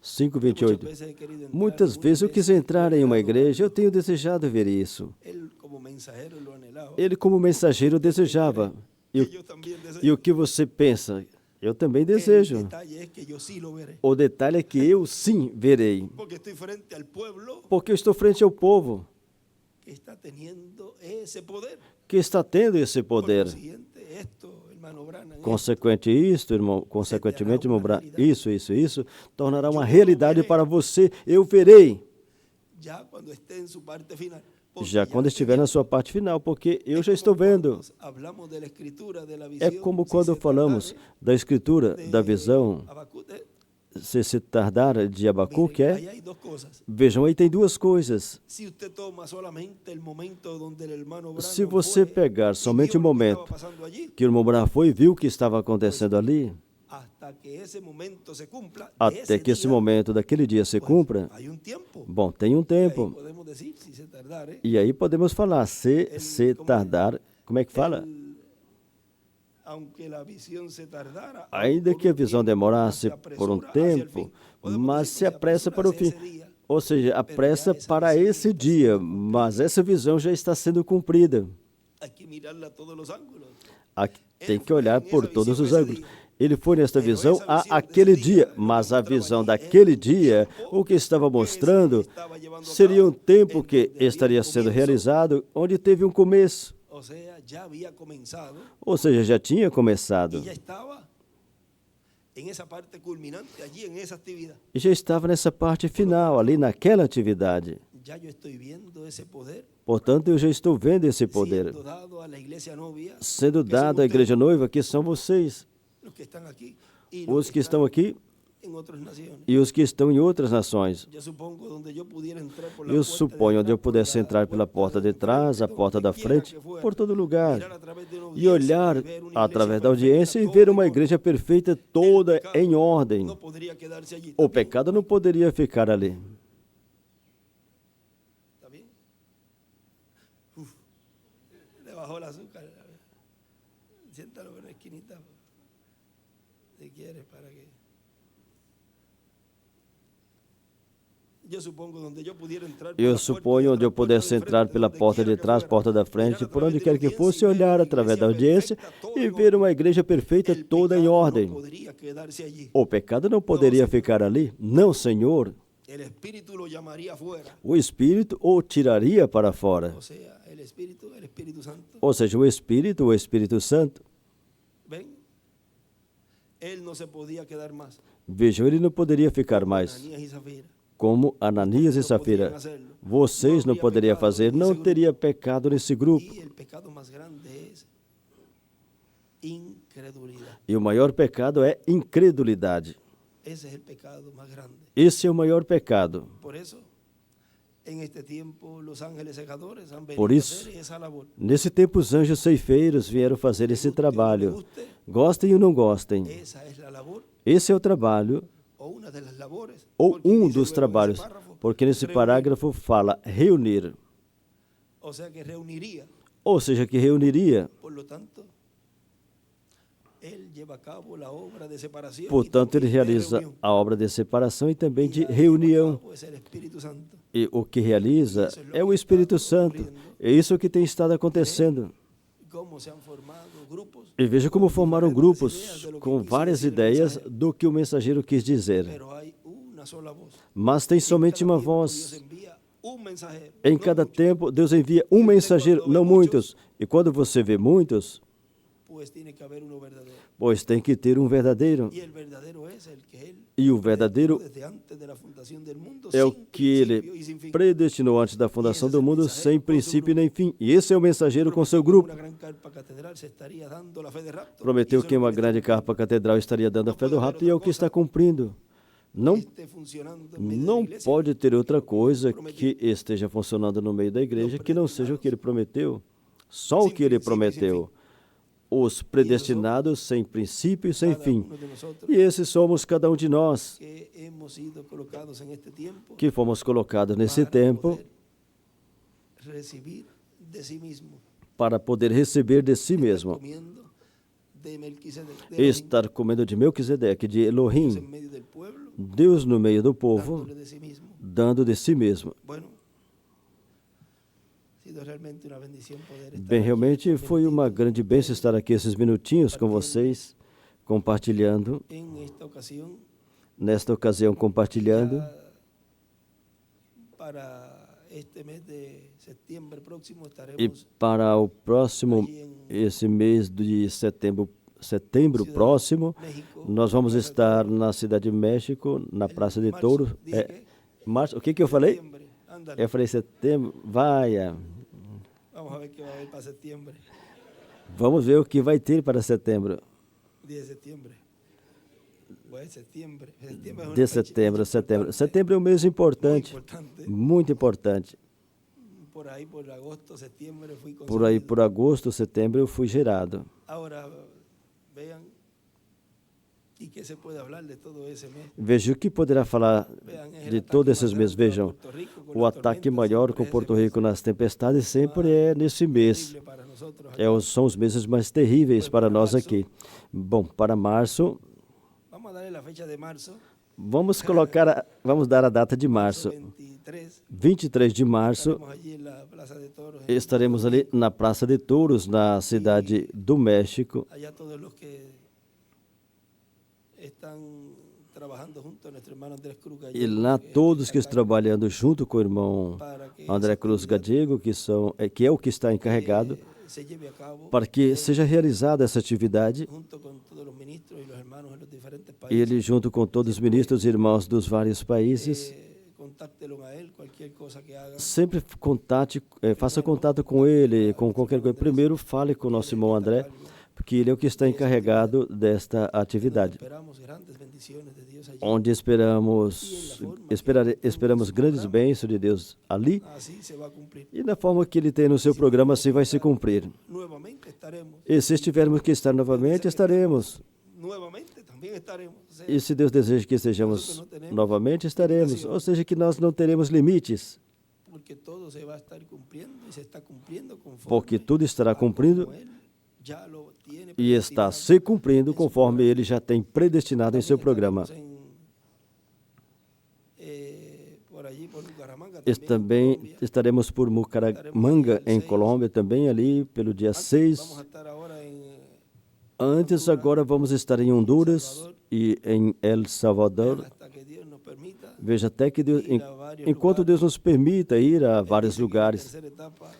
5:28. Muchas veces he querido entrar Muitas en una vezes eu quis iglesia, entrar em uma igreja, eu tenho desejado ver isso. Él como mensajero lo anhelaba. Ele, como mensageiro, desejava. E que yo también deseo. e o que você pensa? Eu também El desejo. detalle es que yo sí lo veré. O detalhe é que eu sim verei, Porque estoy frente al pueblo porque eu estou frente ao povo que está teniendo esse poder. que está tendo esse Por poder. consiguiente, esto, hermano Branham, Consequentemente, irmão Bra, isso, tornará uma realidade para você. Eu verei, ya cuando esté en su parte final. já quando estiver na sua parte final, porque eu já estou vendo. Hablamos de la escritura, de la É visión, como si quando se falamos tardare, da escritura, de da visão, Habacuc, se tardar de Abacuque, miren, ahí hay dos cosas. vejam, aí tem duas coisas. Si usted toma solamente el momento donde el hermano Branham Se você fue pegar y somente vio o lo que momento estaba pasando allí, que o irmão Bra foi e viu o que estava acontecendo ali, hasta que ese momento se cumpla, de até ese que esse día, momento daquele dia se pues, cumpra, hay un tiempo. bom, tem um Y ahí tempo. podemos decir, si se tardare, E aí podemos falar, se tardar, como é que fala? aunque la visión se tardara, Ainda por que a un visão tiempo, demorasse se por um apresura hacia el tempo, fin. Podemos mas decir que se apressa para o apresura fim. hacia ese día. Ou seja, apressa para esse dia, mas essa visão já está sendo cumprida. Hay que mirarla a todos los ángulos. Aqui tem que olhar por todos os ângulos. Ele foi nesta visão aquele dia, mas a visão daquele dia, o que estava mostrando, seria um tempo que estaria sendo realizado onde teve um começo. O sea, ya había comenzado Ou seja, já tinha começado. y ya estaba en esa parte culminante, allí en esa actividad. E já estava nessa parte final, ali naquela atividade. Ya yo estoy viendo ese poder Portanto, eu já estou vendo esse poder siendo dado a la iglesia novia, sendo que dado son à igreja ustedes, noiva, que são vocês, los que están aquí y os que estão aqui en otras naciones. e os que estão em outras nações. Yo supongo donde yo pudiera entrar por la Eu puerta de suponho onde eu atrás, por pudesse la entrar pela porta de frente, trás, a donde porta da quiera frente, que fuera, por todo lugar, mirar através de una e audiencia olhar y ver una através iglesia da audiência e perfecta, ver toda uma en igreja orden. perfeita, El toda pecado em ordem. no podría quedarse allí. O ¿Está bien? pecado não poderia ficar ali. ¿Está bien? Uf, le bajó el azúcar. Siéntalo en la esquinita, si quieres, para que... Eu suponho onde eu pudesse entrar pela porta de trás, porta da frente, por onde quer que fosse, olhar através da audiência e ver uma igreja perfeita toda em ordem. O pecado não poderia ficar ali? Não, Senhor. O Espírito o tiraria para fora. Ou seja, o Espírito Santo. Vejam, ele não poderia ficar mais. Como Ananias e Safira. Vocês não poderiam fazer, não teria pecado nesse grupo. E o maior pecado é incredulidade. Esse é o maior pecado. Por isso, nesse tempo os anjos ceifeiros vieram fazer esse trabalho. Gostem ou não gostem. Esse é o trabalho, ou um dos trabalhos, porque nesse parágrafo fala reunir. Ou seja, que reuniria. Portanto, ele realiza a obra de separação e também de reunião. E o que realiza é o Espírito Santo. É isso que tem estado acontecendo. E veja como formaram grupos com várias ideias do que o mensageiro quis dizer. Mas tem somente uma voz. Em cada tempo, Deus envia um mensageiro, não muitos. E quando você vê muitos, pois tem que ter um verdadeiro. E o verdadeiro é o que ele predestinou antes da fundação do mundo, sem princípio nem fim. E esse é o mensageiro com seu grupo. Prometeu que uma grande carpa catedral estaria dando a fé do rapto e é o que está cumprindo. Não pode ter outra coisa que esteja funcionando no meio da igreja que não seja o que ele prometeu. Só o que ele prometeu. Os predestinados sem princípio e sem fim. E esses somos cada um de nós que fomos colocados nesse tempo para poder receber de si mesmo. Estar comendo de Melquisedeque, de Elohim, Deus no meio do povo, dando de si mesmo. sido realmente una bendición poder estar Bem, aquí realmente estos foi uma minutitos grande bênção estar aqui esses minutinhos com vocês, compartilhando, en esta ocasión. nesta ocasião compartilhando. Ya para este mes de septiembre próximo E estaremos para o próximo, allí en esse mês de setembro Ciudad próximo, México, nós en la vamos Plaza de estar Toros. na Cidade de México, na El Praça de marzo, Touros. dije que Março, o que eu falei? septiembre, ándale. Eu falei setembro, Vamos a ver qué va a haber para septiembre, vamos ver o que vai ter para setembro. 10 de septiembre. Pues septiembre es una De fecha setembro, importante, setembro é um mês muy importante, importante. muito importante. Por ahí, por agosto, septiembre fui Por aí, concebido. por agosto, setembro, eu fui gerado. Ahora vean, ¿y qué se puede hablar de todo ese mes? Veja o que poderá falar Vean, es el de ataque todos esses más meses. grande a Vejam, Puerto Rico con o las ataque tormentas, maior siempre com es Porto ese mes Rico nas tempestades sempre é nesse mês. terrible para nosotros acá. São os meses mais terríveis para nós aqui. Bom, para março, Vamos a darle la fecha de marzo. vamos dar a data de março. 23. 23 de março, Estaremos allí en la Plaza de Toros. en estaremos Puerto ali Rico. na Praça de Touros, na cidade do México. Allá todos los que están trabajando junto a nuestro hermano Andrés Cruz Gallego, E lá que es el todos que está estão a cargo, trabalhando junto com o irmão para que André esa Cruz actividad, Gadiego, que é o que está encarregado, se lleve a cabo para que seja realizada essa atividade. junto con todos los ministros y los hermanos en los diferentes países. Ele, junto com todos os ministros e irmãos dos vários países, Contáctelo a él, cualquier cosa que haga. sempre faça contato com ele, com qualquer coisa. Primeiro, fale com o nosso irmão André, porque ele é o que está encarregado desta atividade, Esperamos grandes bendiciones de Dios allí. onde esperamos grandes bênçãos de Deus ali, Así se va a cumplir. e da forma que ele tem no seu programa, assim vai se cumprir. Nuevamente estaremos. E se tivermos que estar novamente, estaremos. Nuevamente también estaremos. O sea, E se Deus deseja que estejamos novamente, estaremos. Ou seja, que nós não teremos limites, porque todo se va a estar cumpliendo y se está cumpliendo conforme porque tudo estará cumprindo como él ya lo tiene e está predestinado. se cumprindo conforme ele já tem predestinado em seu programa. Por allí, por Bucaramanga, Também Colombia. estaremos por Bucaramanga, em Colômbia, também ali pelo dia Vamos a 6. estar ahora Antes, agora vamos estar em Honduras e em El Salvador. hasta que Dios nos permita Veja, até que Deus, ir a vários enquanto lugares. Deus nos permita ir a vários Dice que la lugares. tercera etapa,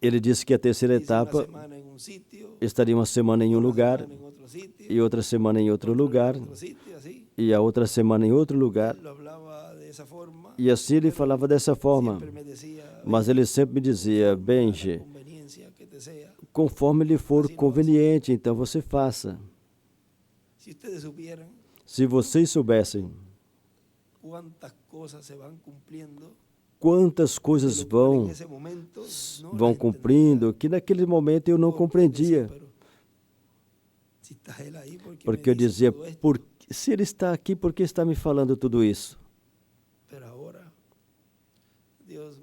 Ele disse que a terceira dice una etapa semana en un sitio, estaria uma semana em um una lugar, semana en otro sitio, e outra semana em outro lugar, otro sitio, así. e a outra semana em outro lugar. Él lo hablaba de esa forma. E assim ele falava dessa forma. Siempre me decía, Mas ele sempre me dizia, a la Benji, conveniencia que te sea. conforme lhe for conveniente, então você faça. Si ustedes supieran Se vocês soubessem cuántas cosas se van cumpliendo, quantas coisas de lo cual vão en ese momento no vão las cumprindo, que naquele momento eu não entendía. Porque decía, compreendia. pero si está él ahí, ¿por qué me Porque eu dice dizia, todo esto? se ele está aqui, por que está me falando tudo isso? Pero ahora Dios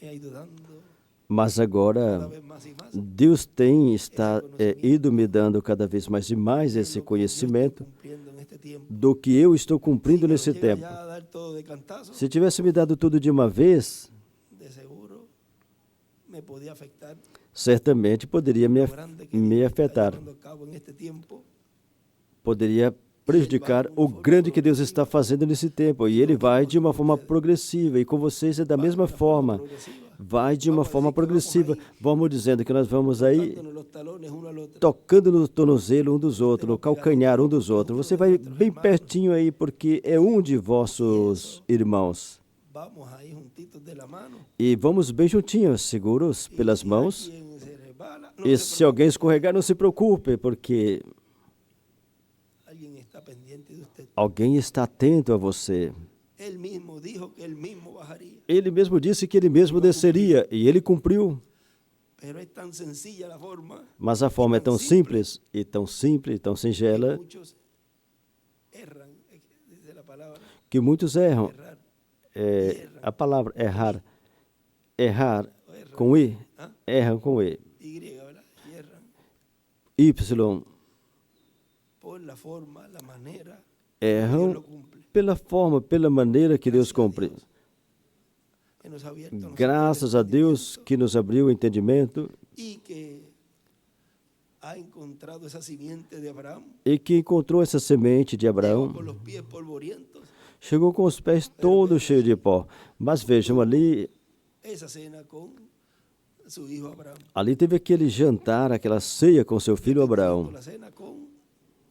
me ha ido dando Mas cada agora, vez más y más. Deus está ido me dando cada vez mais e mais esse conhecimento Cumpliendo en este tiempo. do que eu estou Si cumprindo me lo nesse llega tempo. ya a dar todo de cantazo, Se tivesse me dado tudo de uma vez, de seguro me podía afectar certamente poderia lo grande que me Dios está afetar, llevando a cabo en este tiempo. poderia prejudicar o grande que Deus está fazendo nesse tempo. E Ele vai de uma forma progressiva, e com vocês é da mesma forma. Progresiva, Vai de uma forma progressiva. Vamos dizendo que nós vamos aí dándonos los talones uno al otro. tocando no tornozelo um dos outros, no calcanhar um dos outros. Você vai bem pertinho aí, porque é um de vossos irmãos. Vamos ahí juntitos de la mano. E vamos bem juntinhos, seguros pelas Si mãos. alguien se resbala, no E se se alguém escorregar, não se preocupe, porque alguien está pendiente de usted. alguém está atento a você. Él mismo dijo que él mismo bajaría. Ele mesmo disse que ele mesmo desceria, e ele cumpriu. Pero es tan sencilla la forma Mas a forma é tão simples, e tão que singela, muchos erran, dice la palabra, que muitos erram. errar. A palavra errar com I, erram com E. Y, ¿verdad? Y erran Y, por la forma, la manera que Dios erram lo cumple. pela forma, pela maneira que Deus cumpre. nos ha abierto a nosotros Graças el a Deus que nos abriu o entendimento y que ha encontrado esa simiente de Abraham. e que encontrou essa semente de Llegó Abraão. con los pies polvorientos. Chegou com os pés todos cheios de pó. Mas vejam, Esa cena con su hijo Abraham. ali teve aquele jantar, aquela ceia com seu filho Abraão. La cena con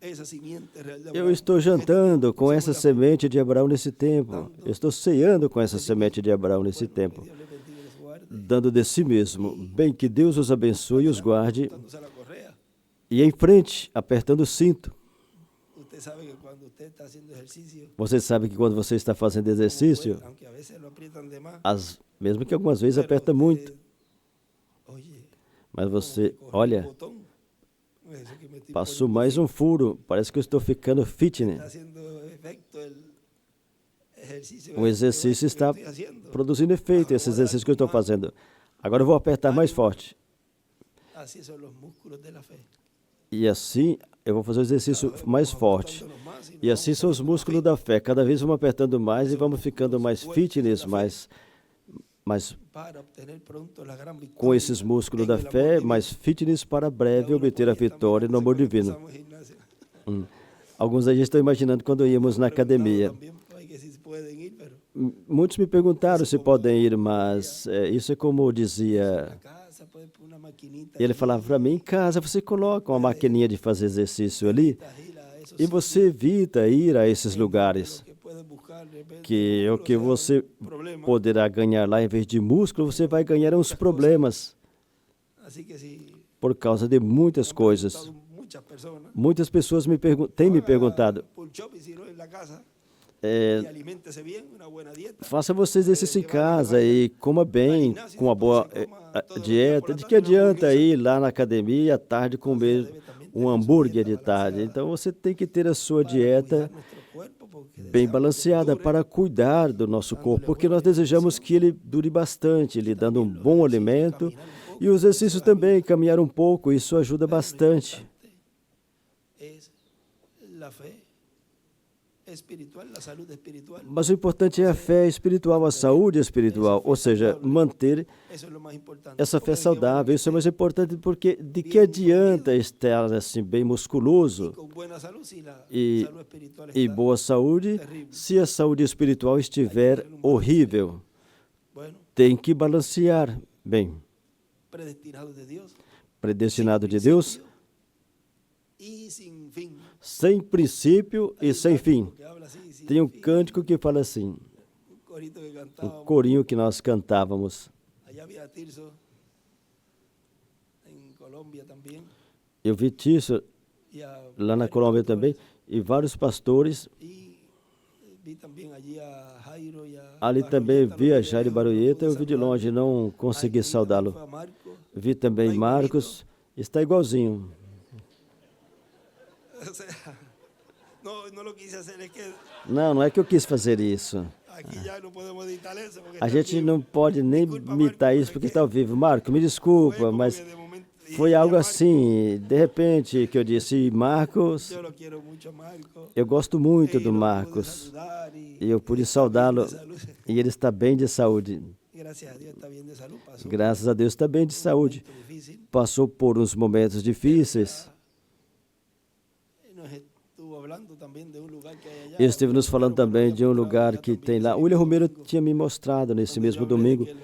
esa simiente real de Eu Abraham. estou jantando com essa semente de Abraão nesse tempo. Eu estou ceando com essa semente de Abraão nesse tempo. Dios le bendiga y les guarde. Dando de si mesmo. Bem, que Deus os abençoe e os guarde. Atándose a la correa. E em frente, apertando o cinto. Usted sabe que cuando usted está haciendo ejercicio, Você sabe que quando você está fazendo exercício, aunque a veces lo aprietan de más, mesmo que algumas vezes pero aperta usted, muito, oye, mas você, corre un olha, botón. Eso que me estoy passou poniendo mais um furo. Parece que eu estou ficando fitness. está haciendo efecto el ejercicio. O exercício que está estoy haciendo. produzindo efeito, esse exercício que eu estou fazendo. Agora eu vou apertar mais forte. Así son los músculos de la fe. E assim eu vou fazer o exercício mais forte. E assim são os músculos da fé. Cada vez vamos apertando mais e vamos ficando mais fitness, mais Para obtener pronto la gran victoria com esses músculos en da el amor fé, divino. mais fitness para breve Cada uno obter a por ahí vitória no también amor se divino. empezamos gimnasio. Alguns da gente estão imaginando quando íamos na academia. También, pues, que si pueden ir, pero Muitos me perguntaram se podem ir, mas isso é como en dizia. la casa puedes poner una maquinita Ele aquí, falava para mim, em casa você coloca uma maquininha de fazer exercício ali ir a esos e você evita ir a esses lugares, que puedes buscar de repente que o que músculos, você problemas. poderá ganhar lá em vez de músculo, você vai ganhar uns problemas Así que si por causa de muitas coisas. muchas personas Muitas pessoas têm me perguntado, pull-up y si no en la casa é, y aliméntese bien, una buena dieta. faça você exercício em casa e coma bem, com uma boa dieta. De que adianta ir lá na academia e à tarde comer um hambúrguer de tarde? Então você tem que ter a sua dieta Nuestro cuerpo porque bem balanceada para cuidar do nosso corpo, porque nós desejamos que ele dure bastante, lhe dando um bom alimento e o exercício também, caminhar um pouco, isso ajuda bastante. es la fe espiritual, la salud espiritual. Mas o importante é a fé espiritual, a saúde espiritual, ou seja, manter Eso es lo más importante. essa fé Porque saudável. Isso é mais importante porque de que adianta estar assim bem musculoso con buena salud, si la e, salud espiritual e está boa saúde, se a saúde espiritual estiver horrível? bueno, Tem que balancear. Bem, predestinado de Dios predestinado de Deus, y sin fin. sem princípio e sem fim. Que habla así, sin Tem um fin. cântico que fala assim, Un corito que um cantábamos. corinho que nós cantávamos. Allá había Tirso, en Colombia también. Eu vi Tício Y a lá na varios Colômbia pastores. também, e vários pastores. Y vi también allí a Jairo y a Ali também Barulleta, vi a lo vi de Jair lejos, no Barulleta, pude eu vi de saludarlo. longe, não Ahí consegui también saudá-lo. fue a Marco. Vi também Está Marcos, está igualzinho. O sea, no lo quise hacer, es que Não é que eu quis fazer isso. aquí ya no podemos editar eso. Porque A está gente en não vivo. pode nem Desculpa, imitar Marco, isso pero porque es está ao vivo. Marco, me fue desculpa, como mas que de momento dije, foi "Ya, algo Marco, assim, de repente, que eu disse, Marcos, yo lo quiero mucho, Marco. eu gosto muito Y do lo pude Marcos. saludar y E eu pude está bien saudá-lo de salud. e ele está bem de saúde. Gracias a Dios está bien de salud. Pasó Graças a Deus está bem de un saúde. momento difícil. Passou por uns momentos difíceis. Nos estuvo hablando también de un lugar que hay allá. Ele esteve nos falando Pero também bueno, de um ya lugar ya que también tem lá. ese O William mismo Romero domingo, tinha me mostrado nesse donde mesmo yo hablé de domingo, que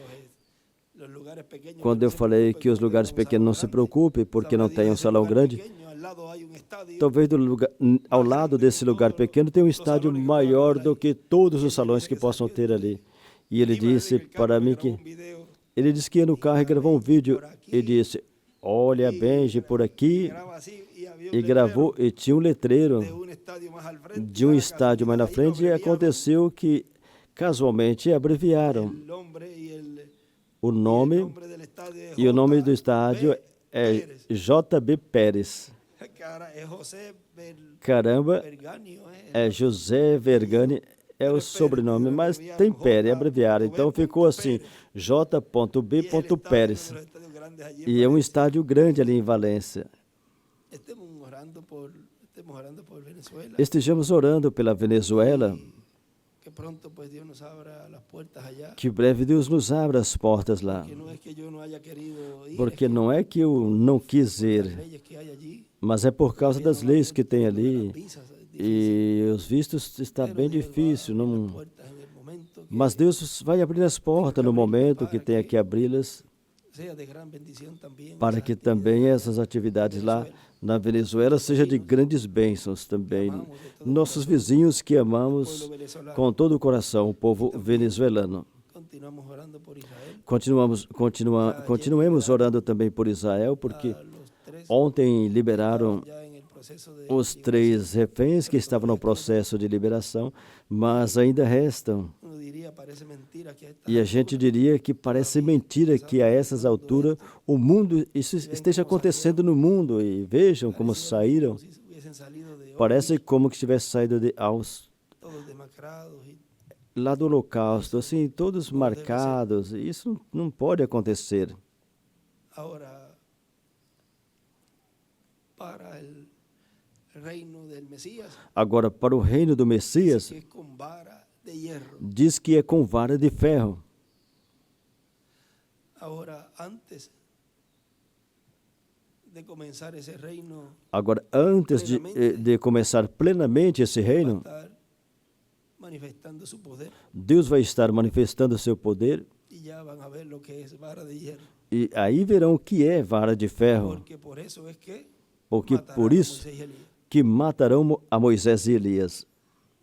los lugares pequeños quando que eu no se falei preocupe que os que no lugares tenga un pequenos não salón se grande. preocupe porque não Sabrá tem um Dios, ese salão lugar grande. pequeño, al lado hay un estadio Talvez ao lado desse lugar pequeno tem um estádio maior do que todos os salões que possam ter ali. E ele disse para mim que ele disse que ia no carro e gravou um vídeo e disse: "Olha, Benji, por aqui", e gravou e tinha um letreiro de um estádio mais na frente e aconteceu que casualmente abreviaram o nome e o nome do estádio é JB Pérez. Caramba, é José Vergani, é o sobrenome, mas tem Pérez, é abreviado. Então ficou assim, J.B. Pérez. E é um estádio grande ali em Valência. Estejamos orando pela Venezuela, pronto pues Dios nos abra las puertas allá. Que breve Deus nos abra as portas lá. Que no es que yo no haya querido ir, Porque es que não é que eu não quis las ir, leyes que hay allí, mas é por causa das leis que tem lo de las ali. visas es difícil, E os vistos está pero bem Dios va a difícil. abrir las Não... puertas en el momento que Mas Deus vai abrir as portas no momento que tenha que abri-las, sea de gran bendición también para esas que actividades. também essas atividades lá na Venezuela seja de grandes bênçãos também. Nossos vizinhos que amamos Pueblo venezolano. com todo o coração, o povo venezuelano. Continuamos orando por Israel. Continuemos orando também por Israel, porque A los tres ontem liberaram ya en el proceso de os 3 reféns que estavam no processo de liberação, mas ainda restam. uno diría parece mentira que a esta E a gente diria que parece mentira que a essas alturas o mundo, isso esteja acontecendo no mundo. E vejam como saíram. como si hubiesen salido de Parece como que tivesse saído de todos demacrados y lá do Holocausto, assim, todos marcados. Isso não pode acontecer. ahora para el reino del Mesías Agora, para o reino do Messias, que es con vara de hierro. diz que é com vara de ferro. Ahora antes de comenzar ese reino Agora, antes de começar plenamente esse va a reino, estar manifestando su poder Deus vai estar manifestando o seu poder, y ya van a ver lo que es vara de hierro. e aí verão o que é vara de ferro, Porque por eso es que porque matarán por a isso Moisés y Elías. que matarão a Moisés e Elias.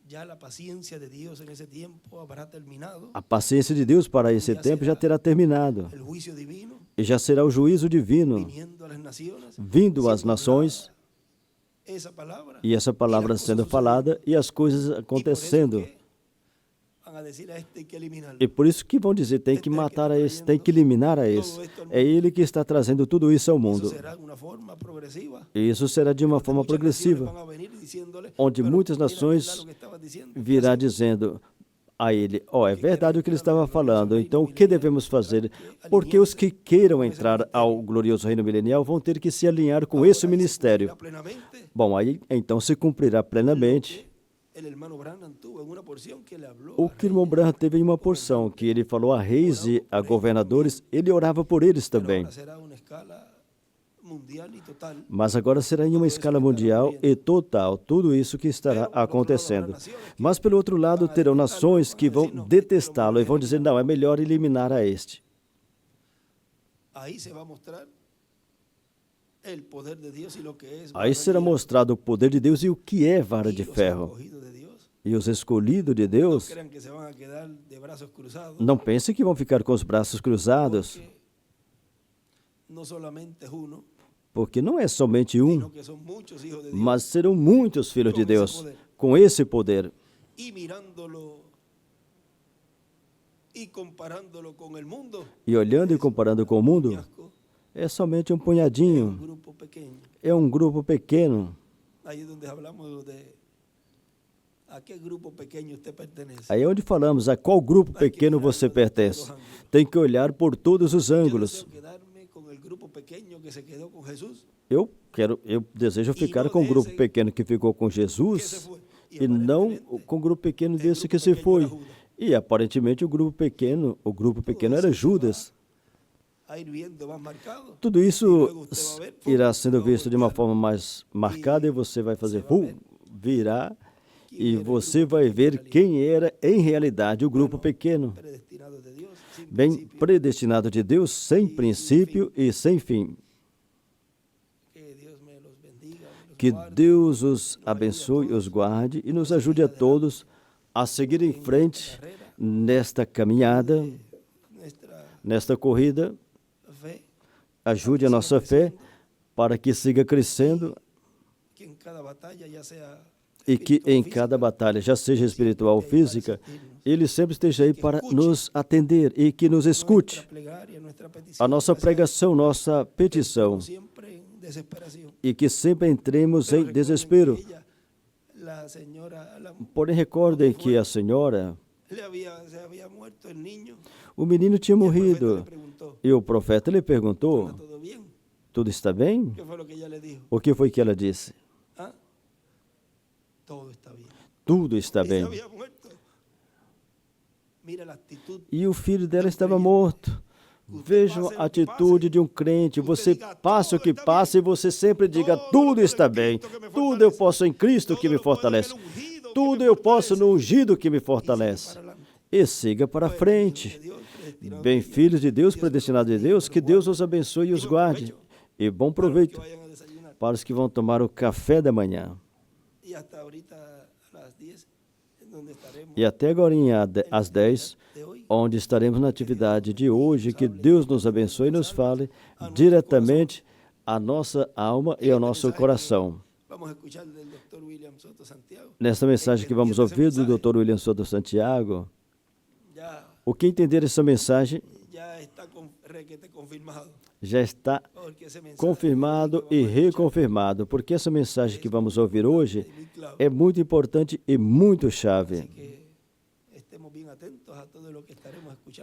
Ya la paciencia de Dios en ese tiempo habrá terminado. A paciência de Deus para esse tempo já terá terminado, El juicio divino e já será o juízo divino viniendo a las naciones. vindo às siendo nações, hablada esa palabra. e essa palavra las cosas sendo suceden. falada e as coisas Y por eso acontecendo. que van a decir a este hay que eliminarlo. E por isso que vão dizer, tem que matar a esse, tem que eliminar a esse. É ele que está trazendo tudo isso ao Eso mundo. será una forma progresiva. E isso será de uma forma Muchas naciones progressiva, van a venir diciéndole, onde "Pero muitas mira, nações ¿verdad lo que estaba diciendo? virá dizendo a ele, é verdade o que ele estava falando, então o que devemos fazer? Porque os que queiram entrar ao glorioso reino milenial vão ter que se alinhar com esse ministério. Plenamente Bom, aí então se cumprirá plenamente el hermano Branham tuvo en una porción que le habló o que o irmão Branham teve em uma porção, que ele falou a reis e a governadores, ele orava por eles também. ahora será una escala mundial y total. Mas agora será em uma escala mundial e total, tudo isso que estará acontecendo. Mas, pelo outro lado, terão nações que vão detestá-lo e vão dizer, não, é melhor eliminar a este. Ahí se va a mostrar el poder de Dios y lo que es Aí será mostrado o poder de Deus e o que é vara de ferro. escogidos de Dios. E os escolhidos de No Deus, crean que se van a quedar de brazos cruzados. não pense que vão ficar com os braços cruzados, Porque no solamente es uno, porque não é somente um, sino que son muchos hijos de Dios. mas serão muitos filhos de Deus com esse poder. Y mirándolo y comparándolo con el mundo, E olhando e comparando com o mundo, fiasco, é somente um un punhadinho, grupo pequeño. é um grupo pequeno. Ahí es donde hablamos de a qué grupo pequeño usted pertenece. Aí é onde falamos a qual grupo pequeno você pertence. Tem que olhar por todos os Yo ângulos. deseo quedarme con el grupo pequeño que se quedó con Jesús, Eu desejo ficar com o grupo pequeno que ficou com que se Jesus fue. e não com o grupo pequeno desse que se foi. E aparentemente o grupo pequeno era Judas. A ir viendo más marcado. Tudo isso irá sendo visto de uma forma mais marcada e você vai fazer virar e você vai ver quem era em realidade o grupo pequeno, Predestinado de Dios, sin bem principio. predestinado de Deus, sem princípio e sem fim. Que Dios me los bendiga, me los Que guarde. Deus os abençoe, os guarde e nos ajude a todos a seguir em frente nesta caminhada, Nuestra nesta corrida. fe, Ajude a nossa fé para que siga crescendo que en cada batalla, ya sea e que em cada batalha, já seja espiritual ou física, Ele sempre esteja aí para nos atender e que nos escute. nuestra plegaria, nuestra petición, A nossa pregação, nossa petição, siempre en desesperación. e que sempre entremos em desespero. La señora Porém, recordem que a senhora, se había muerto el niño. o menino tinha El profeta le morrido preguntó, e o profeta lhe ¿está perguntou, todo bien? tudo está bem? ¿Qué fue lo que ella le dijo? O que foi que ela disse? ¿Ah? Todo está bien. Tudo está Y se bem. había muerto. E o filho dela estava morto. Vejam a atitude de um crente. Você passa o que passa e você sempre diga: tudo está bem, tudo eu posso em Cristo que me fortalece, tudo eu posso no ungido que me fortalece. E siga para frente. Bem, filhos de Deus, predestinados de Deus, que Deus os abençoe e os guarde. E bom proveito para os que vão tomar o café da manhã. E até agora às 10, onde estaremos na atividade de hoje, que Deus nos abençoe e nos fale diretamente à nossa alma e ao nosso coração. Nesta mensagem que vamos ouvir do Dr. William Soto Santiago, o que entender essa mensagem já está confirmado e reconfirmado, porque essa mensagem que vamos ouvir hoje é muito importante e muito chave.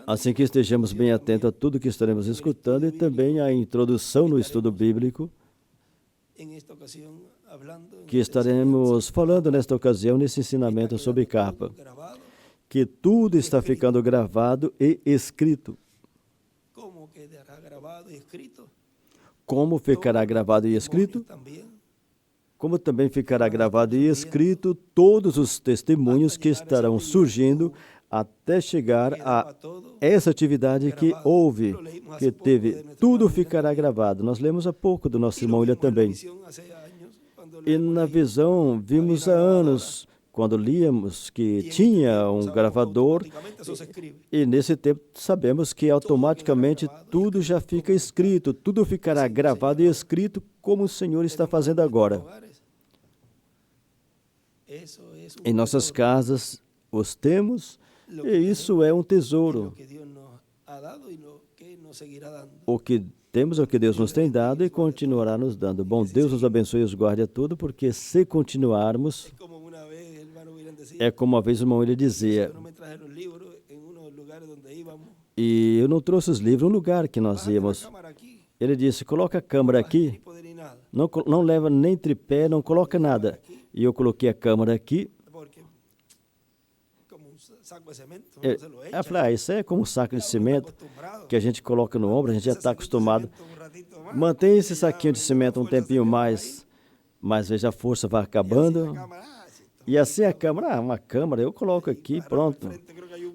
Assim que estejamos bem atentos a tudo que estaremos escutando e também à introdução no estudo bíblico, que estaremos falando nesta ocasião, nesse ensinamento sobre capa, que tudo está ficando gravado e escrito. Como ficará gravado e escrito? Como também ficará gravado e escrito todos os testemunhos que estarão surgindo até chegar a essa atividade que houve, que teve. Tudo ficará gravado. Nós lemos há pouco do nosso irmão William também. E na visão, vimos há anos, quando líamos, que tinha um gravador, e nesse tempo sabemos que automaticamente tudo já fica escrito, tudo ficará gravado e escrito como o Senhor está fazendo agora. Em nossas casas os temos, e isso é um tesouro. O que temos é o que Deus nos tem dado e continuará nos dando. Bom, Deus nos abençoe e os guarde a tudo, porque se continuarmos, é como uma vez o irmão William dizia, e eu não trouxe os livros no lugar que nós íamos. Ele disse: coloca a câmera aqui, não leva nem tripé, não coloca nada. E eu coloquei a câmera aqui. Eu falei: isso é como um saco de cimento que a gente coloca no ombro, a gente já está acostumado. Mantém esse saquinho de cimento um tempinho mais, mas veja, a força vai acabando. E assim a câmera, uma câmera, eu coloco aqui, pronto.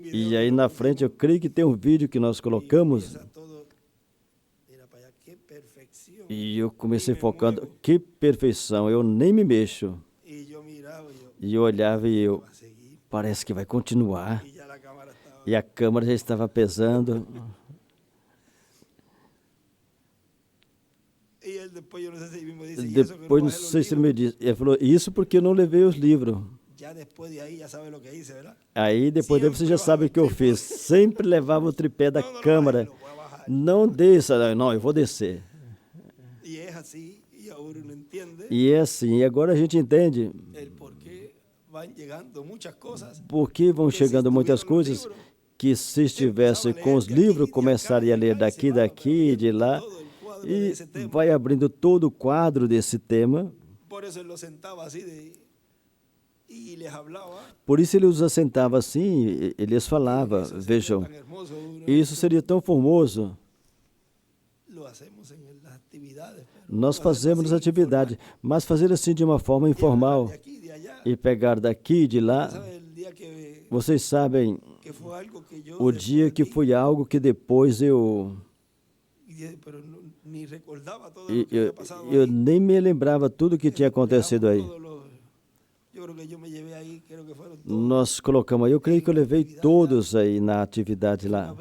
E aí na frente eu creio que tem um vídeo que nós colocamos. E eu comecei focando: que perfeição, eu nem me mexo. E eu olhava e eu, parece que vai continuar. E a câmera já estava pesando. Depois, não sei se ele me disse, ele falou: isso porque eu não levei os livros. Aí depois você já sabe o que eu fiz. Sempre levava o tripé da câmera. Não desça, não, eu vou descer. E é assim, e agora a gente entende por que vão chegando muitas coisas que, se estivesse com os livros, começaria a ler daqui, de lá, e vai abrindo todo o quadro desse tema. Por isso ele os assentava assim, ele lhes falava. Vejam, isso seria tão formoso. Nós fazemos nas atividades, mas fazer assim de uma forma informal e pegar daqui e de lá. Vocês sabem, o dia que foi algo que depois eu nem me lembrava tudo que tinha acontecido aí. Nós colocamos aí, eu creio que eu levei todos aí na atividade lá.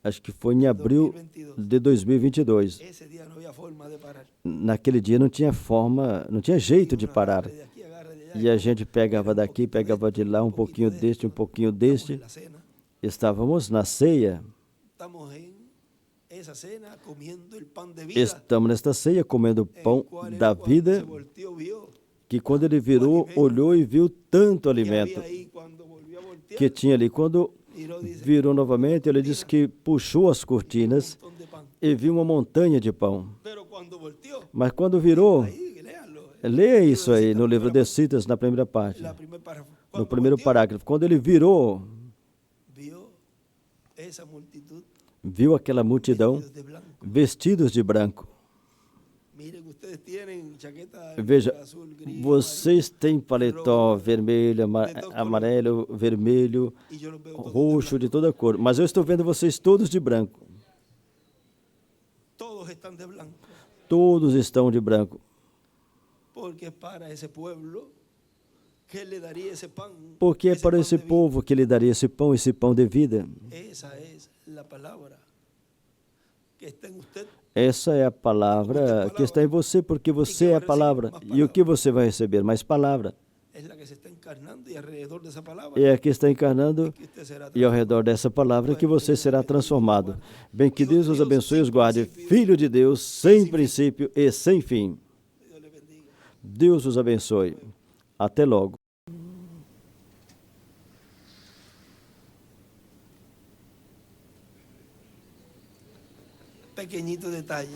Acho que foi em abril de 2022. Naquele dia não tinha forma, não tinha jeito de parar. E a gente pegava daqui, pegava de lá, um pouquinho deste, um pouquinho deste. Estávamos na ceia. Estamos nesta ceia comendo o pão da vida, que quando ele virou, olhou e viu tanto alimento que tinha ali. Quando virou novamente, ele disse que puxou as cortinas e viu uma montanha de pão. Mas quando virou, leia isso aí no livro de Citas, na primeira parte, no primeiro parágrafo. Quando ele virou, esa multitud viu aquela multidão vestidos de blanco. vestidos de branco. Miren, ustedes tienen chaqueta Veja, azul, gris, vocês têm paletó vermelho, amarelo, vermelho, amarillo, y yo los veo todos de roxo, blanco. de toda cor. Mas eu estou vendo vocês todos de branco. Todos están de blanco, Todos estão de branco. porque para ese pueblo, ¿qué le daría esse pan? Porque é Ese para pan esse de vida. povo que ele daria esse pão de vida. Esa es la palabra que está en usted. Essa é a palavra que está em você, porque você é a palavra. E o que você vai receber? Mais palavra. Es la que se está encarnando y alrededor de esa palabra É a que está encarnando que usted será e ao redor dessa palavra que você será transformado. Bem, que Deus os abençoe e os guarde. Filho de Deus, sem princípio e sem fim. Dios le bendiga. Deus os abençoe. Até logo. Pequeñito detalle.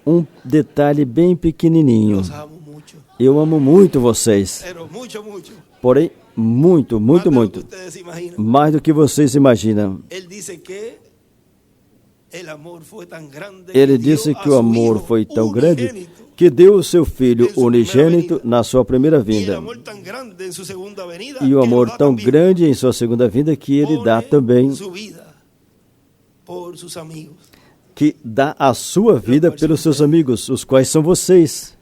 Um detalhe bem pequenininho. Los amo mucho. Eu amo muito vocês. Pero mucho, mucho. Porém, muito, Más muito, de lo que muito. ustedes imaginan. Mais do que vocês imaginam. Él dice que el amor fue tan grande Ele que dio disse a que o su amor hijo foi tão grande unigénito. que deu o seu Filho unigênito na sua primeira Y el vinda. amor tan grande en su segunda venida. E o que amor lo da tão también. grande em sua segunda vinda que ele dá Pone também, su vida por sus amigos. que dá a sua vida pelos seus amigos, os quais são vocês.